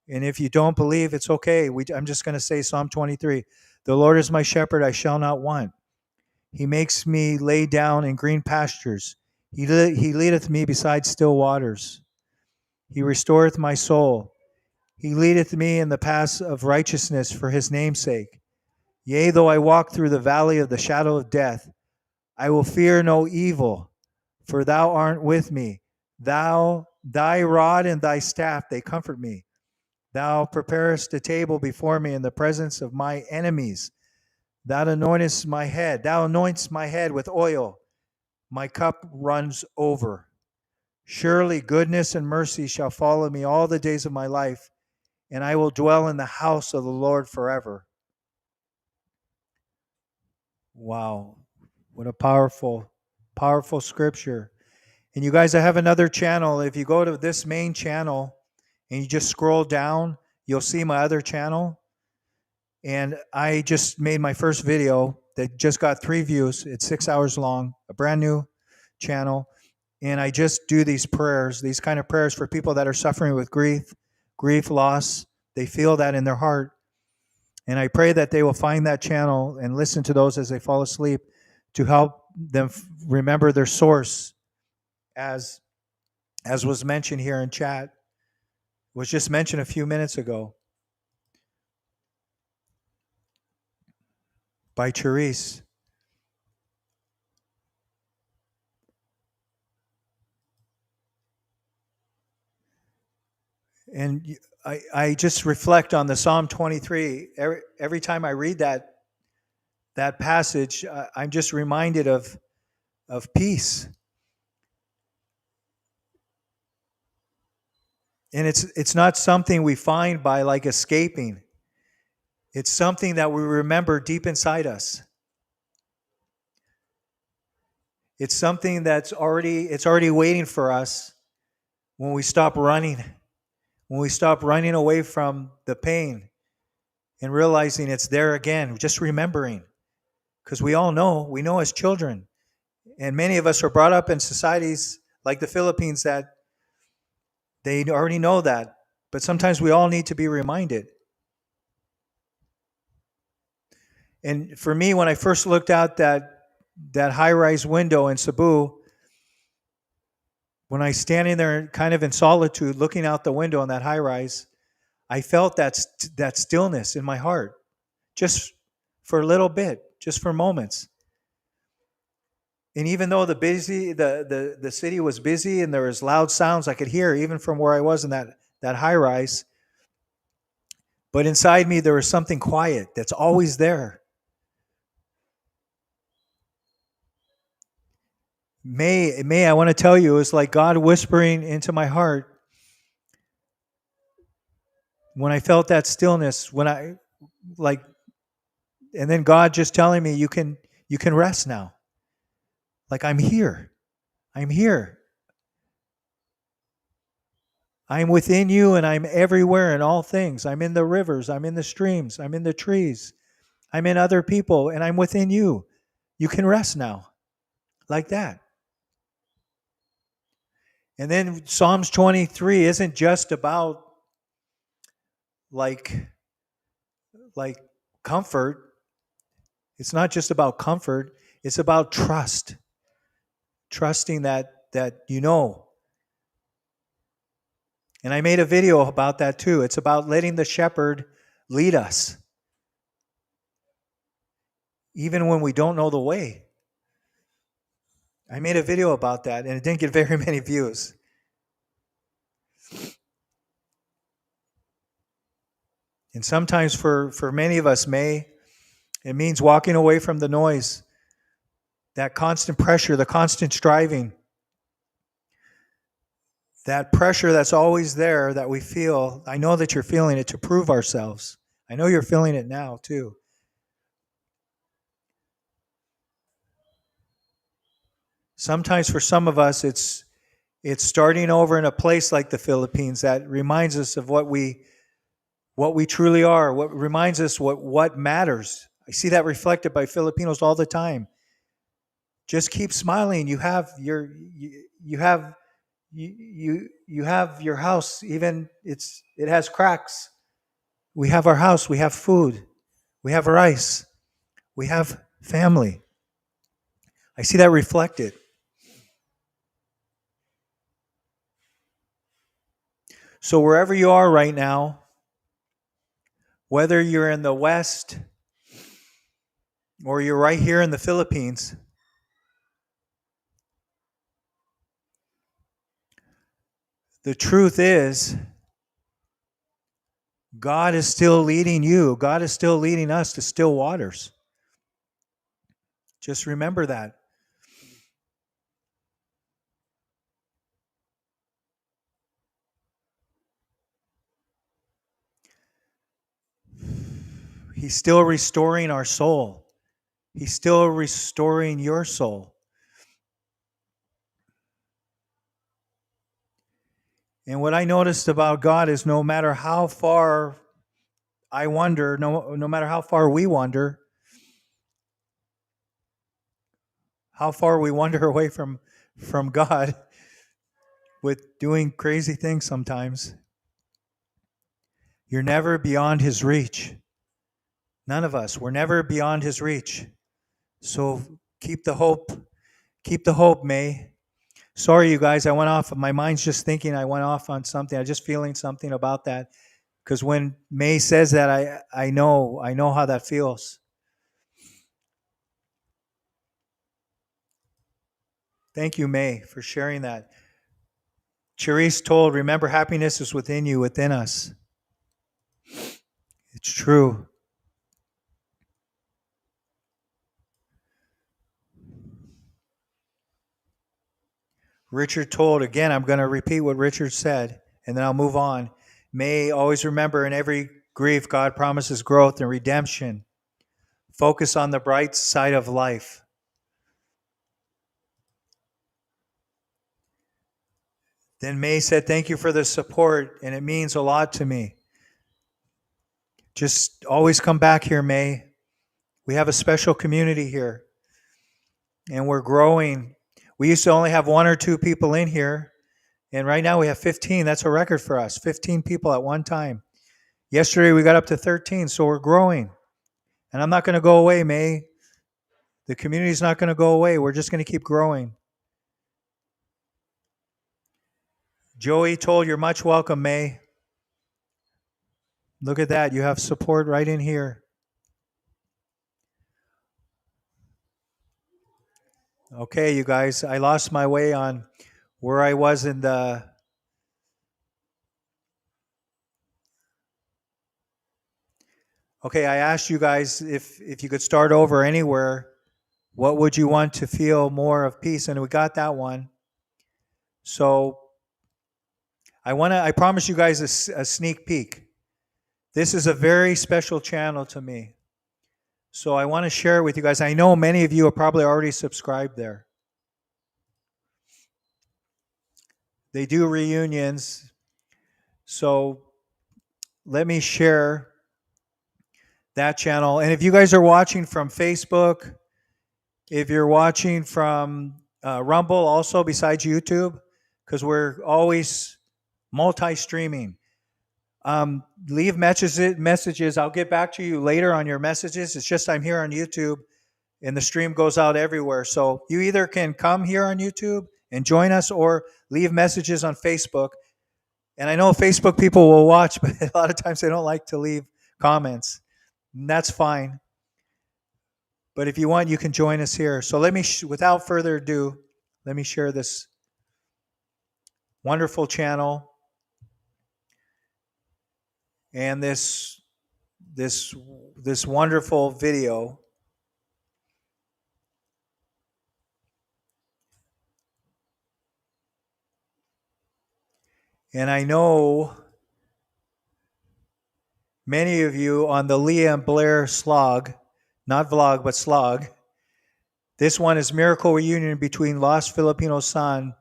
and if you don't believe, it's okay. I'm just going to say Psalm 23. The Lord is my shepherd, I shall not want. He makes me lay down in green pastures. He leadeth me beside still waters. He restoreth my soul. He leadeth me in the paths of righteousness for his name's sake. Yea, though I walk through the valley of the shadow of death, I will fear no evil, for thou art with me. Thy rod and thy staff, they comfort me. Thou preparest a table before me in the presence of my enemies. Thou anointest my head. Thou anoints my head with oil. My cup runs over. Surely goodness and mercy shall follow me all the days of my life, and I will dwell in the house of the Lord forever. Wow. What a powerful, powerful scripture. And you guys, I have another channel. If you go to this main channel and you just scroll down, you'll see my other channel. And I just made my first video that just got 3 views. It's 6 hours long, a brand new channel. And I just do these prayers, these kind of prayers for people that are suffering with grief, loss. They feel that in their heart. And I pray that they will find that channel and listen to those as they fall asleep to help them remember their source, as was mentioned here in chat, was just mentioned a few minutes ago by Therese. And I just reflect on the Psalm 23. Every time I read that passage, I'm just reminded of peace. And it's not something we find by like escaping. It's something that we remember deep inside us. It's something that's already waiting for us when we stop running. When we stop running away from the pain and realizing it's there again, just remembering. Because we know as children, and many of us are brought up in societies like the Philippines that they already know that. But sometimes we all need to be reminded. And for me, when I first looked out that high-rise window in Cebu, when I was standing there kind of in solitude looking out the window on that high-rise, I felt that stillness in my heart, just for a little bit, just for moments. And even though the city was busy and there was loud sounds I could hear even from where I was in that high-rise, but inside me there was something quiet that's always there. May I want to tell you, it's like God whispering into my heart when I felt that stillness, and then God just telling me, you can rest now. Like, I'm here. I'm here. I'm within you and I'm everywhere in all things. I'm in the rivers, I'm in the streams, I'm in the trees, I'm in other people, and I'm within you. You can rest now. Like that. And then Psalms 23 isn't just about like comfort. It's not just about comfort. It's about trust. Trusting that you know. And I made a video about that too. It's about letting the shepherd lead us. Even when we don't know the way. I made a video about that and it didn't get very many views. And sometimes for many of us, it means walking away from the noise, that constant pressure, the constant striving, that pressure that's always there that we feel. I know that you're feeling it to prove ourselves. I know you're feeling it now too. Sometimes for some of us, it's starting over in a place like the Philippines that reminds us of what we truly are, what reminds us what matters. I see that reflected by Filipinos all the time. Just keep smiling. You have your house, even it has cracks. We have our house, we have food, we have rice, we have family. I see that reflected. So wherever you are right now, whether you're in the West or you're right here in the Philippines, the truth is, God is still leading you. God is still leading us to still waters. Just remember that. He's still restoring our soul. He's still restoring your soul. And what I noticed about God is no matter how far I wander, no matter how far we wander, how far we wander away from God with doing crazy things sometimes, you're never beyond his reach. None of us. We're never beyond his reach. So keep the hope. Keep the hope, May. Sorry, you guys, I went off. My mind's just thinking I went off on something. I'm just feeling something about that. Because when May says that, I know how that feels. Thank you, May, for sharing that. Cherise told, remember, happiness is within you, within us. It's true. Richard told, again, I'm going to repeat what Richard said, and then I'll move on. May always remember, in every grief, God promises growth and redemption. Focus on the bright side of life. Then May said, thank you for the support, and it means a lot to me. Just always come back here, May. We have a special community here, and we're growing. We used to only have 1 or 2 people in here, and right now we have 15. That's a record for us, 15 people at one time. Yesterday we got up to 13, so we're growing. And I'm not going to go away, May. The community's not going to go away. We're just going to keep growing. Joey told, you're much welcome, May. Look at that. You have support right in here. Okay, you guys, I lost my way on where I was in the... Okay, I asked you guys if you could start over anywhere, what would you want to feel more of peace? And we got that one. So I promise you guys a sneak peek. This is a very special channel to me. So I want to share it with you guys. I know many of you are probably already subscribed there. They do reunions. So let me share that channel. And if you guys are watching from Facebook, if you're watching from Rumble also besides YouTube, because we're always multi-streaming. Leave messages. I'll get back to you later on your messages. It's just I'm here on YouTube and the stream goes out everywhere. So you either can come here on YouTube and join us or leave messages on Facebook. And I know Facebook people will watch, but a lot of times they don't like to leave comments. And that's fine. But if you want, you can join us here. So let me, without further ado, let me share this wonderful channel and this wonderful video. And I know many of you on the Leah and Blair slog, not vlog, but slog. This one is Miracle Reunion between Lost Filipino Son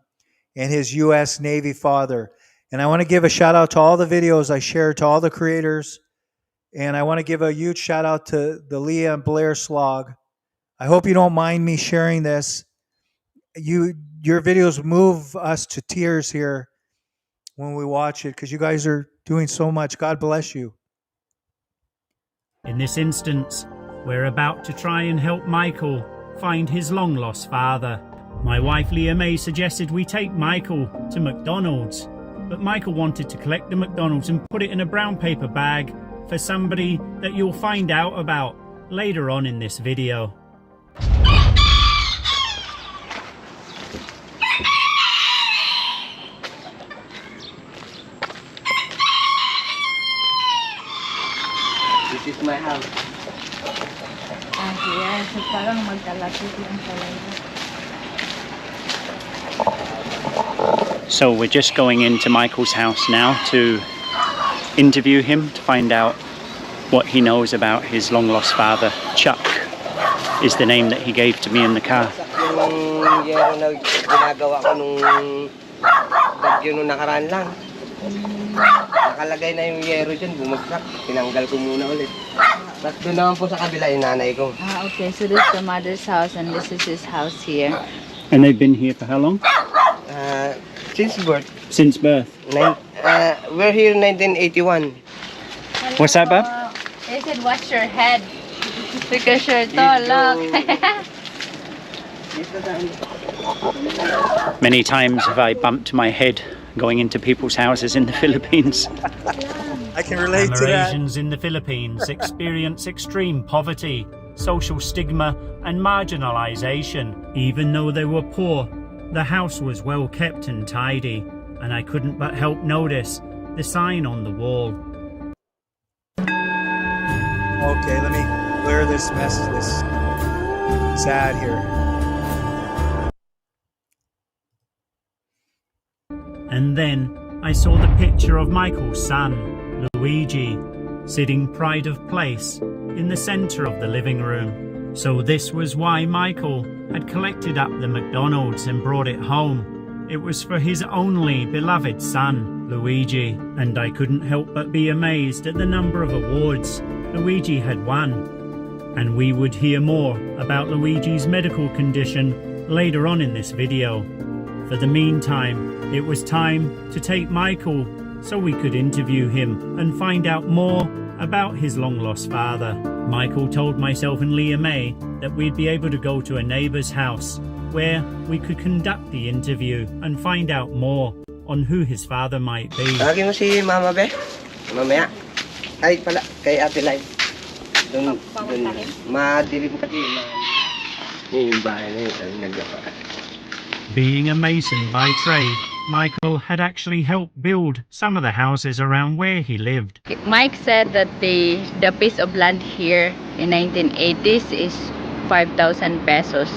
and his U.S. Navy father. And I want to give a shout out to all the videos I shared, to all the creators. And I want to give a huge shout out to the Leah and Blair slog. I hope you don't mind me sharing this. Your videos move us to tears here when we watch it because you guys are doing so much. God bless you. In this instance, we're about to try and help Michael find his long-lost father. My wife Leah May suggested we take Michael to McDonald's, but Michael wanted to collect the McDonald's and put it in a brown paper bag for somebody that you'll find out about later on in this video. This is my house. Yes, parang magkalapit lang talaga. So we're just going into Michael's house now to interview him to find out what he knows about his long lost father. Chuck is the name that he gave to me in the car. Yung yero na ginagawa ko nung bagyo nung nakaraan lang. Nakalagay na yung yero dyan, bumagsak. Tinanggal ko muna ulit. Tapos doon naman po sa kabila yung nanay ko. Ah, okay. So this is the mother's house and this is his house here. And they've been here for how long? Since birth. Since birth. We're here in 1981. What's that, Bob? They said, wash your head. Because you're tall, look. Many times have I bumped my head going into people's houses in the Philippines. I can relate to that. Malaysians in the Philippines experience extreme poverty, social stigma and marginalisation. Even though they were poor, the house was well kept and tidy, and I couldn't but help notice the sign on the wall. Okay, let me clear this mess, this sad here. And then I saw the picture of Michael's son, Luigi, sitting pride of place in the centre of the living room. So this was why Michael had collected up the McDonald's and brought it home. It was for his only beloved son, Luigi, and I couldn't help but be amazed at the number of awards Luigi had won. And we would hear more about Luigi's medical condition later on in this video. For the meantime, it was time to take Michael so we could interview him and find out more about his long-lost father. Michael told myself and Leah May that we'd be able to go to a neighbour's house where we could conduct the interview and find out more on who his father might be. Tawagin mo si Mama Be. Mamaya. Ay pala, kay Ate Lai. Doon, madilim kasi. Yung bahay na yun, naggawa. Being a mason by trade, Michael had actually helped build some of the houses around where he lived. Mike said that the piece of land here in 1980s is 5,000 pesos.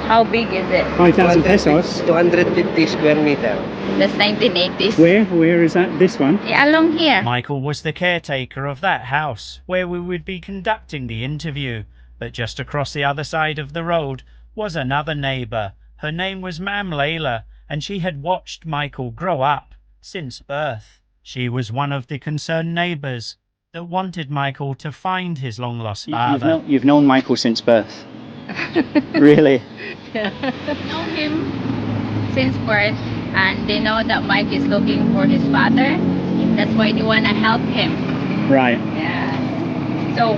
How big is it? 5,000 pesos? 250 square meter. That's 1980s. Where is that? This one? Yeah, along here. Michael was the caretaker of that house where we would be conducting the interview, but just across the other side of the road was another neighbour. Her name was Ma'am Layla, and she had watched Michael grow up since birth. She was one of the concerned neighbours that wanted Michael to find his long-lost father. You've known Michael since birth? Really? Yeah. Know him since birth, and they know that Mike is looking for his father. That's why they want to help him. Right. Yeah. So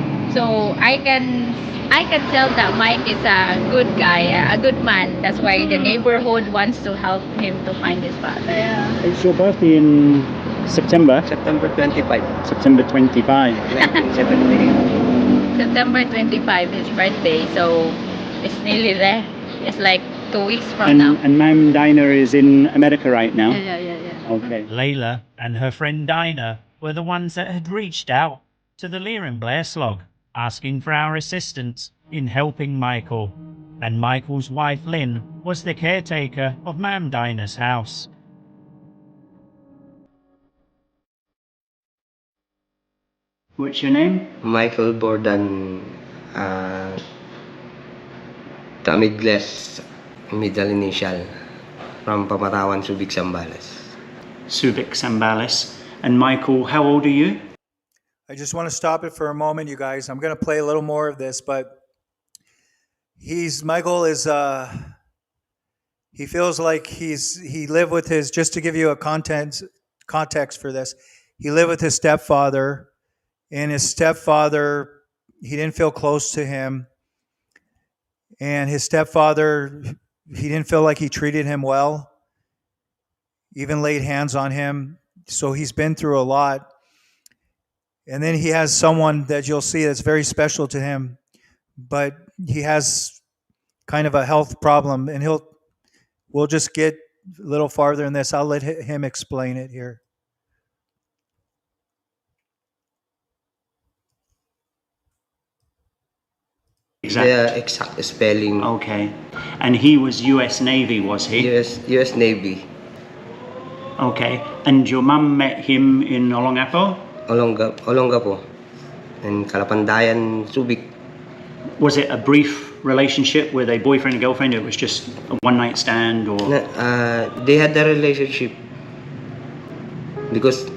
I can tell that Mike is a good guy, a good man. That's why the neighborhood wants to help him to find his father. Yeah. It's your birthday in September? September 25. September 25. 1970. September 25 his birthday, so it's nearly there. It's like 2 weeks from now. And Ma'am Dinah is in America right now? Yeah. Okay. Layla and her friend Dinah were the ones that had reached out to the Lear and Blair slog, asking for our assistance in helping Michael. And Michael's wife Lynn was the caretaker of Ma'am Dinah's house. What's your name? Michael Bordan Tamigles, middle initial, from Pamatawan, Subic, Zambales. Subic, Zambales. And Michael, how old are you? I just want to stop it for a moment, you guys. I'm going to play a little more of this, but Michael is, he feels like he lived with his, just to give you a context for this, he lived with his stepfather, and his stepfather, he didn't feel close to him. And his stepfather, he didn't feel like he treated him well, even laid hands on him. So he's been through a lot. And then he has someone that you'll see that's very special to him, but he has kind of a health problem, and we'll just get a little farther in this. I'll let him explain it here. The exact spelling. Okay. And he was US Navy, was he? US Navy. Okay. And your mum met him in Olongapo? Olongapo. In Kalapandayan, Subic. Was it a brief relationship with a boyfriend and girlfriend? It was just a one-night stand, or? They had a relationship because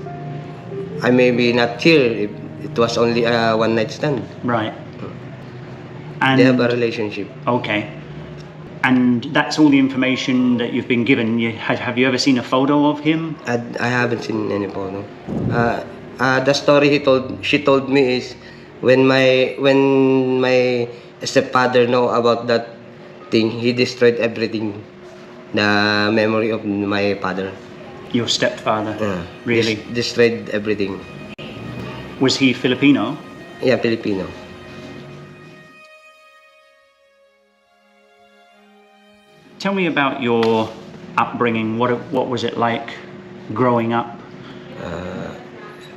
I may be not here if it was only a one night stand. Right. And they have a relationship. Okay. And that's all the information that you've been given. Have you ever seen a photo of him? I haven't seen any photo. The story she told me is when my stepfather know about that thing, he destroyed everything, the memory of my father. Your stepfather? Really? Destroyed everything. Was he Filipino? Yeah, Filipino. Tell me about your upbringing. What was it like growing up?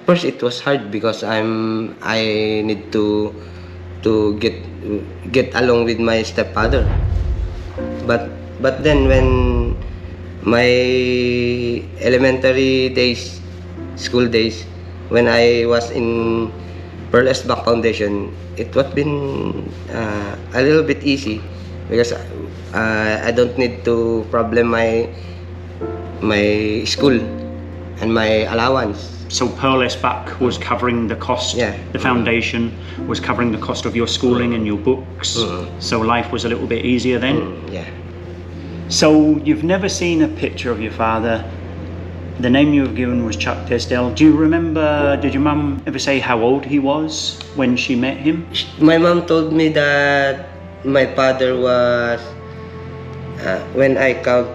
First, it was hard because I need to get along with my stepfather. But then when my elementary days, school days, when I was in Pearl Back Foundation, it was been a little bit easy because I don't need to problem my school and my allowance. So Pearl Back was covering the cost, the foundation was covering the cost of your schooling and your books, so life was a little bit easier then? Yeah. So you've never seen a picture of your father. The name you were given was Chuck Tesdell. Do you remember, did your mum ever say how old he was when she met him? My mom told me that my father was, when I count,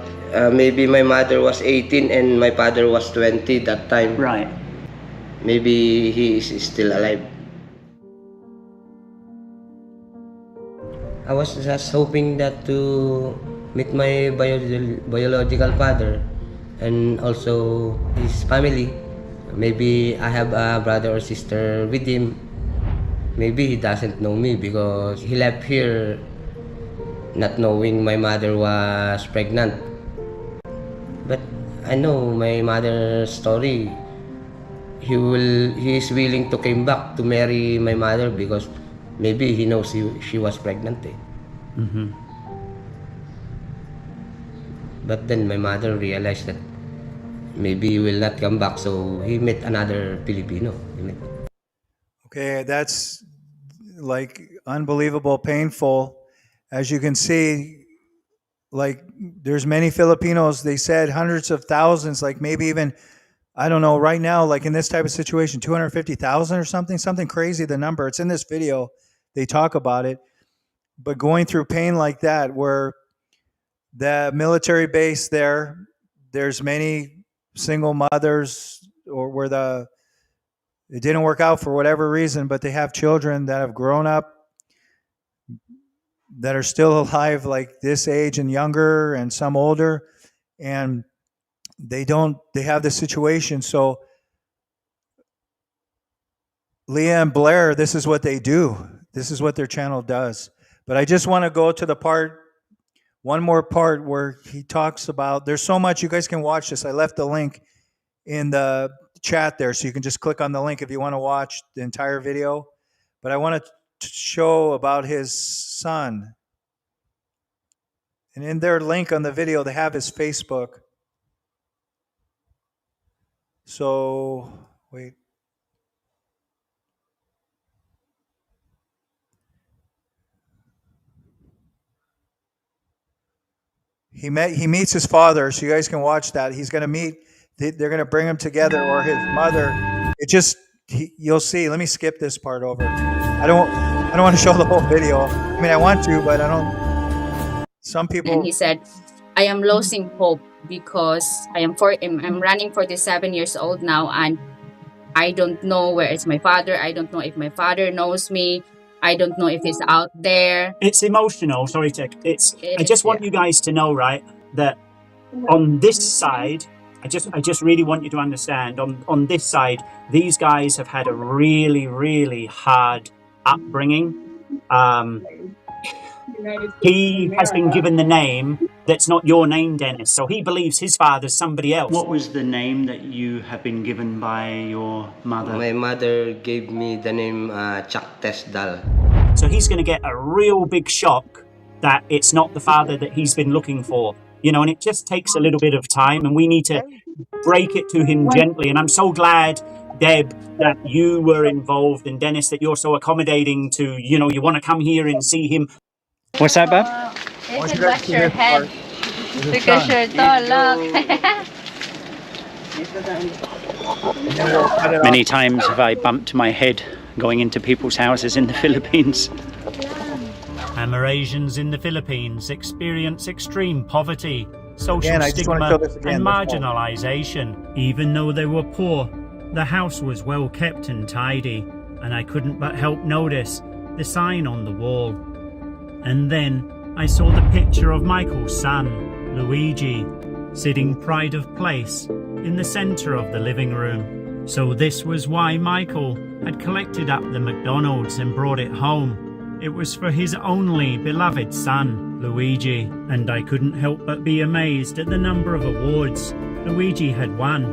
maybe my mother was 18 and my father was 20 that time. Right. Maybe he is still alive. I was just hoping that to meet my biological father and also his family. Maybe I have a brother or sister with him. Maybe he doesn't know me because he left here not knowing my mother was pregnant. But I know my mother's story. He is willing to come back to marry my mother because maybe he knows she was pregnant. But then my mother realized that maybe he will not come back, so he met another Filipino. Okay, that's like unbelievable, painful. As you can see, like there's many Filipinos, they said hundreds of thousands, like maybe even, I don't know, right now, like in this type of situation, 250,000 or something crazy, the number. It's in this video. They talk about it. But going through pain like that, where the military base there's many single mothers, or where it didn't work out for whatever reason, but they have children that have grown up, that are still alive, like this age and younger, and some older, and they have this situation. So Leah and Blair, this is what they do. This is what their channel does. But I just want to go to one more part where he talks about, there's so much, you guys can watch this. I left the link in the chat there, so you can just click on the link if you want to watch the entire video. But I want to show about his son. And in their link on the video, they have his Facebook. So, wait. He meets his father, so you guys can watch that. He's going to meet, they're going to bring him together, or his mother. You'll see. Let me skip this part over. I don't want to show the whole video. I mean, I want to, but I don't. Some people. And he said, I am losing hope because I'm running 47 years old now, and I don't know where is my father. I don't know if my father knows me. I don't know if he's out there. It's emotional. Sorry, Tech. I just want you guys to know, right, that on this side, I just really want you to understand, on this side, these guys have had a really, really hard upbringing. He has been given the name that's not your name, Dennis. So he believes his father's somebody else. What was the name that you have been given by your mother? My mother gave me the name Chuck Tesdell. So he's going to get a real big shock that it's not the father that he's been looking for. You know, and it just takes a little bit of time, and we need to break it to him gently. And I'm so glad Deb, that you were involved, and Dennis, that you're so accommodating to, you know, you want to come here and see him. What's that, Bob? You should wash your head because you're tall. Look. Many times have I bumped my head going into people's houses in the Philippines. Amerasians in the Philippines experience extreme poverty, social Again, I just want to stigma, show this again, and this wall. marginalisation. Even though they were poor, the house was well kept and tidy, and I couldn't but help notice the sign on the wall. And then I saw the picture of Michael's son, Luigi, sitting pride of place in the centre of the living room. So this was why Michael had collected up the McDonald's and brought it home. It was for his only beloved son, Luigi, and I couldn't help but be amazed at the number of awards Luigi had won.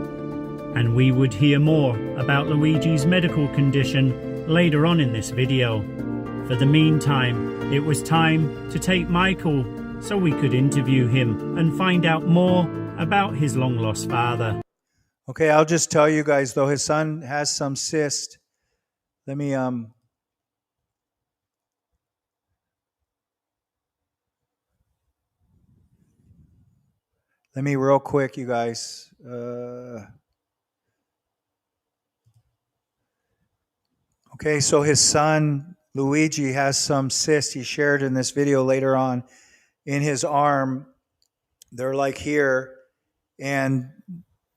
And we would hear more about Luigi's medical condition later on in this video. For the meantime, it was time to take Michael so we could interview him and find out more about his long-lost father. Okay, I'll just tell you guys, though, his son has some cyst. Let me real quick, you guys. Okay, so his son, Luigi, has some cyst. He shared in this video later on in his arm. They're like here, and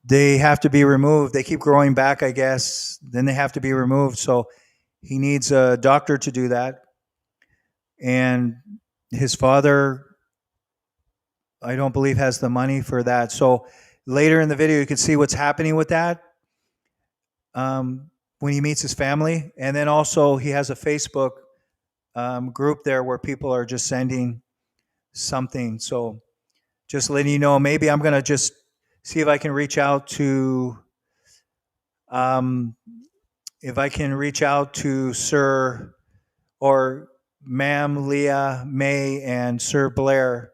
they have to be removed. They keep growing back, I guess. Then they have to be removed. So he needs a doctor to do that. And his father, I don't believe, has the money for that. So later in the video, you can see what's happening with that when he meets his family. And then also he has a Facebook group there where people are just sending something. So just letting you know, maybe I'm going to just see if I can reach out to Sir or Ma'am Leah May and Sir Blair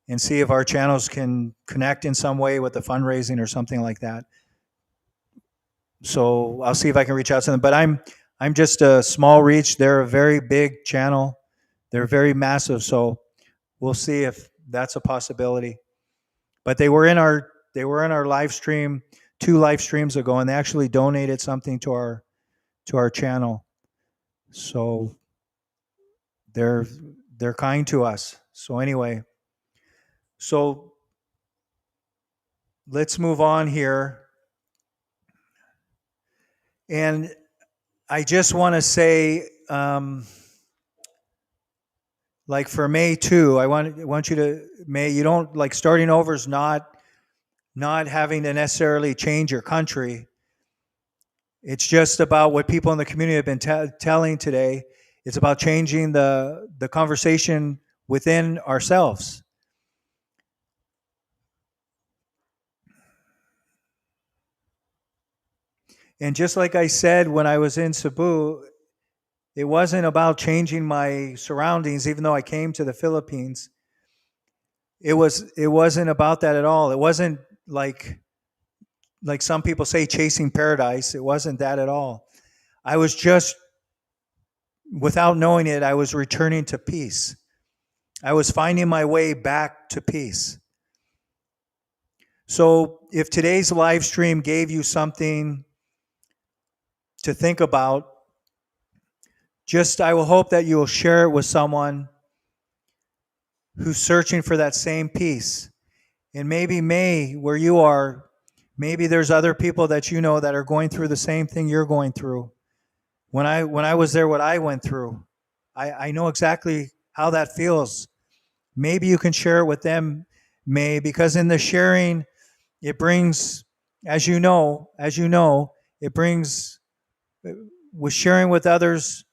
and see if our channels can connect in some way with the fundraising or something like that. So I'll see if I can reach out to them. But I'm just a small reach. They're a very big channel. They're very massive. So we'll see if that's a possibility. But they were in our live stream 2 live streams ago, and they actually donated something to our channel. So they're kind to us. So anyway, so let's move on here. And I just want to say, like for May too, I want you to, May, you don't, like, starting over is not having to necessarily change your country. It's just about what people in the community have been telling today. It's about changing the conversation within ourselves. And just like I said when I was in Cebu, it wasn't about changing my surroundings, even though I came to the Philippines. It wasn't about that at all. It wasn't like some people say, chasing paradise. It wasn't that at all. I was just, without knowing it, I was returning to peace. I was finding my way back to peace. So if today's live stream gave you something to think about, I will hope that you will share it with someone who's searching for that same peace. And maybe, May, where you are, maybe there's other people that you know that are going through the same thing you're going through. When I was there, what I went through, I know exactly how that feels. Maybe you can share it with them, May, because in the sharing, it brings, as you know, it brings, with sharing with others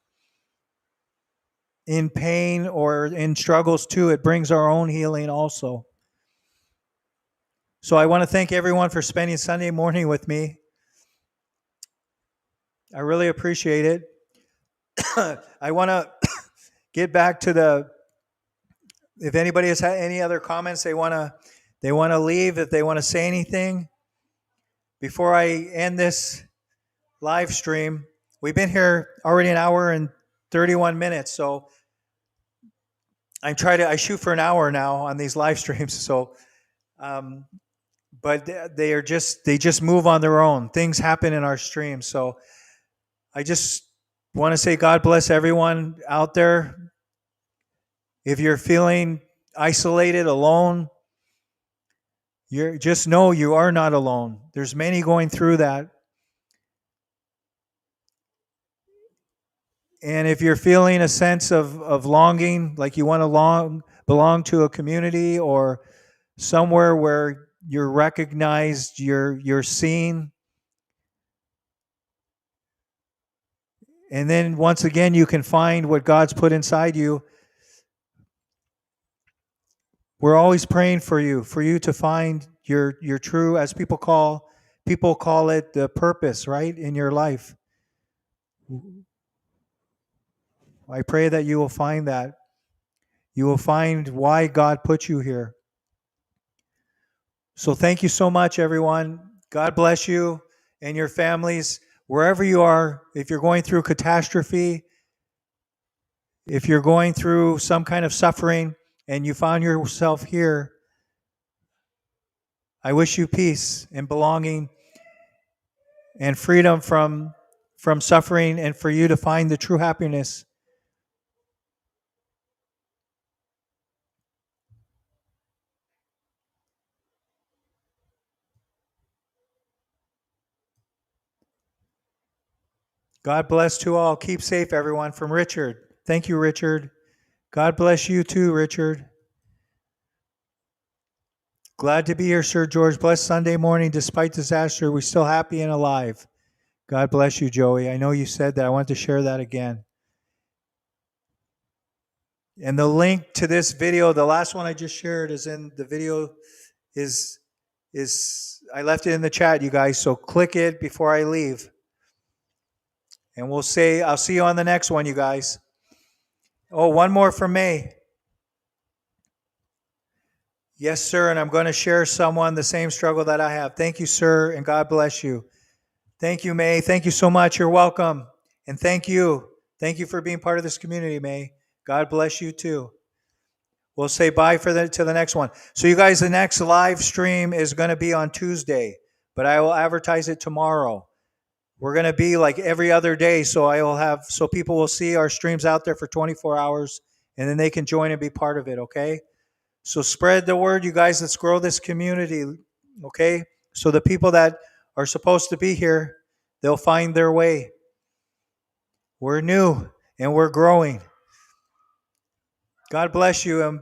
in pain or in struggles too, it brings our own healing also. So I want to thank everyone for spending Sunday morning with me. I really appreciate it. I want to get back to if anybody has had any other comments they want to leave, if they want to say anything before I end this live stream. We've been here already an hour and 31 minutes, so I shoot for an hour now on these live streams. So, but they just move on their own. Things happen in our streams. So I just want to say God bless everyone out there. If you're feeling isolated, alone, just know you are not alone. There's many going through that. And if you're feeling a sense of longing, like you want to belong to a community or somewhere where you're recognized, you're seen, and then once again you can find what God's put inside you. We're always praying for you to find your true, as people call it, the purpose, right, in your life. I pray that you will find that. You will find why God put you here. So thank you so much, everyone. God bless you and your families, wherever you are. If you're going through catastrophe, if you're going through some kind of suffering and you found yourself here, I wish you peace and belonging and freedom from suffering, and for you to find the true happiness. God bless to all. Keep safe, everyone. From Richard. Thank you, Richard. God bless you too, Richard. Glad to be here, Sir George. Blessed Sunday morning. Despite disaster, we're still happy and alive. God bless you, Joey. I know you said that. I want to share that again. And the link to this video, the last one I just shared, is in the video. Is I left it in the chat, you guys. So click it before I leave. And I'll see you on the next one, you guys. Oh, one more from May. Yes, sir, and I'm going to share someone the same struggle that I have. Thank you, sir, and God bless you. Thank you, May. Thank you so much. You're welcome. And thank you. Thank you for being part of this community, May. God bless you too. We'll say bye to the next one. So you guys, the next live stream is going to be on Tuesday, but I will advertise it tomorrow. We're going to be like every other day, so people will see our streams out there for 24 hours, and then they can join and be part of it, okay? So spread the word, you guys. Let's grow this community, okay? So the people that are supposed to be here, they'll find their way. We're new, and we're growing. God bless you, and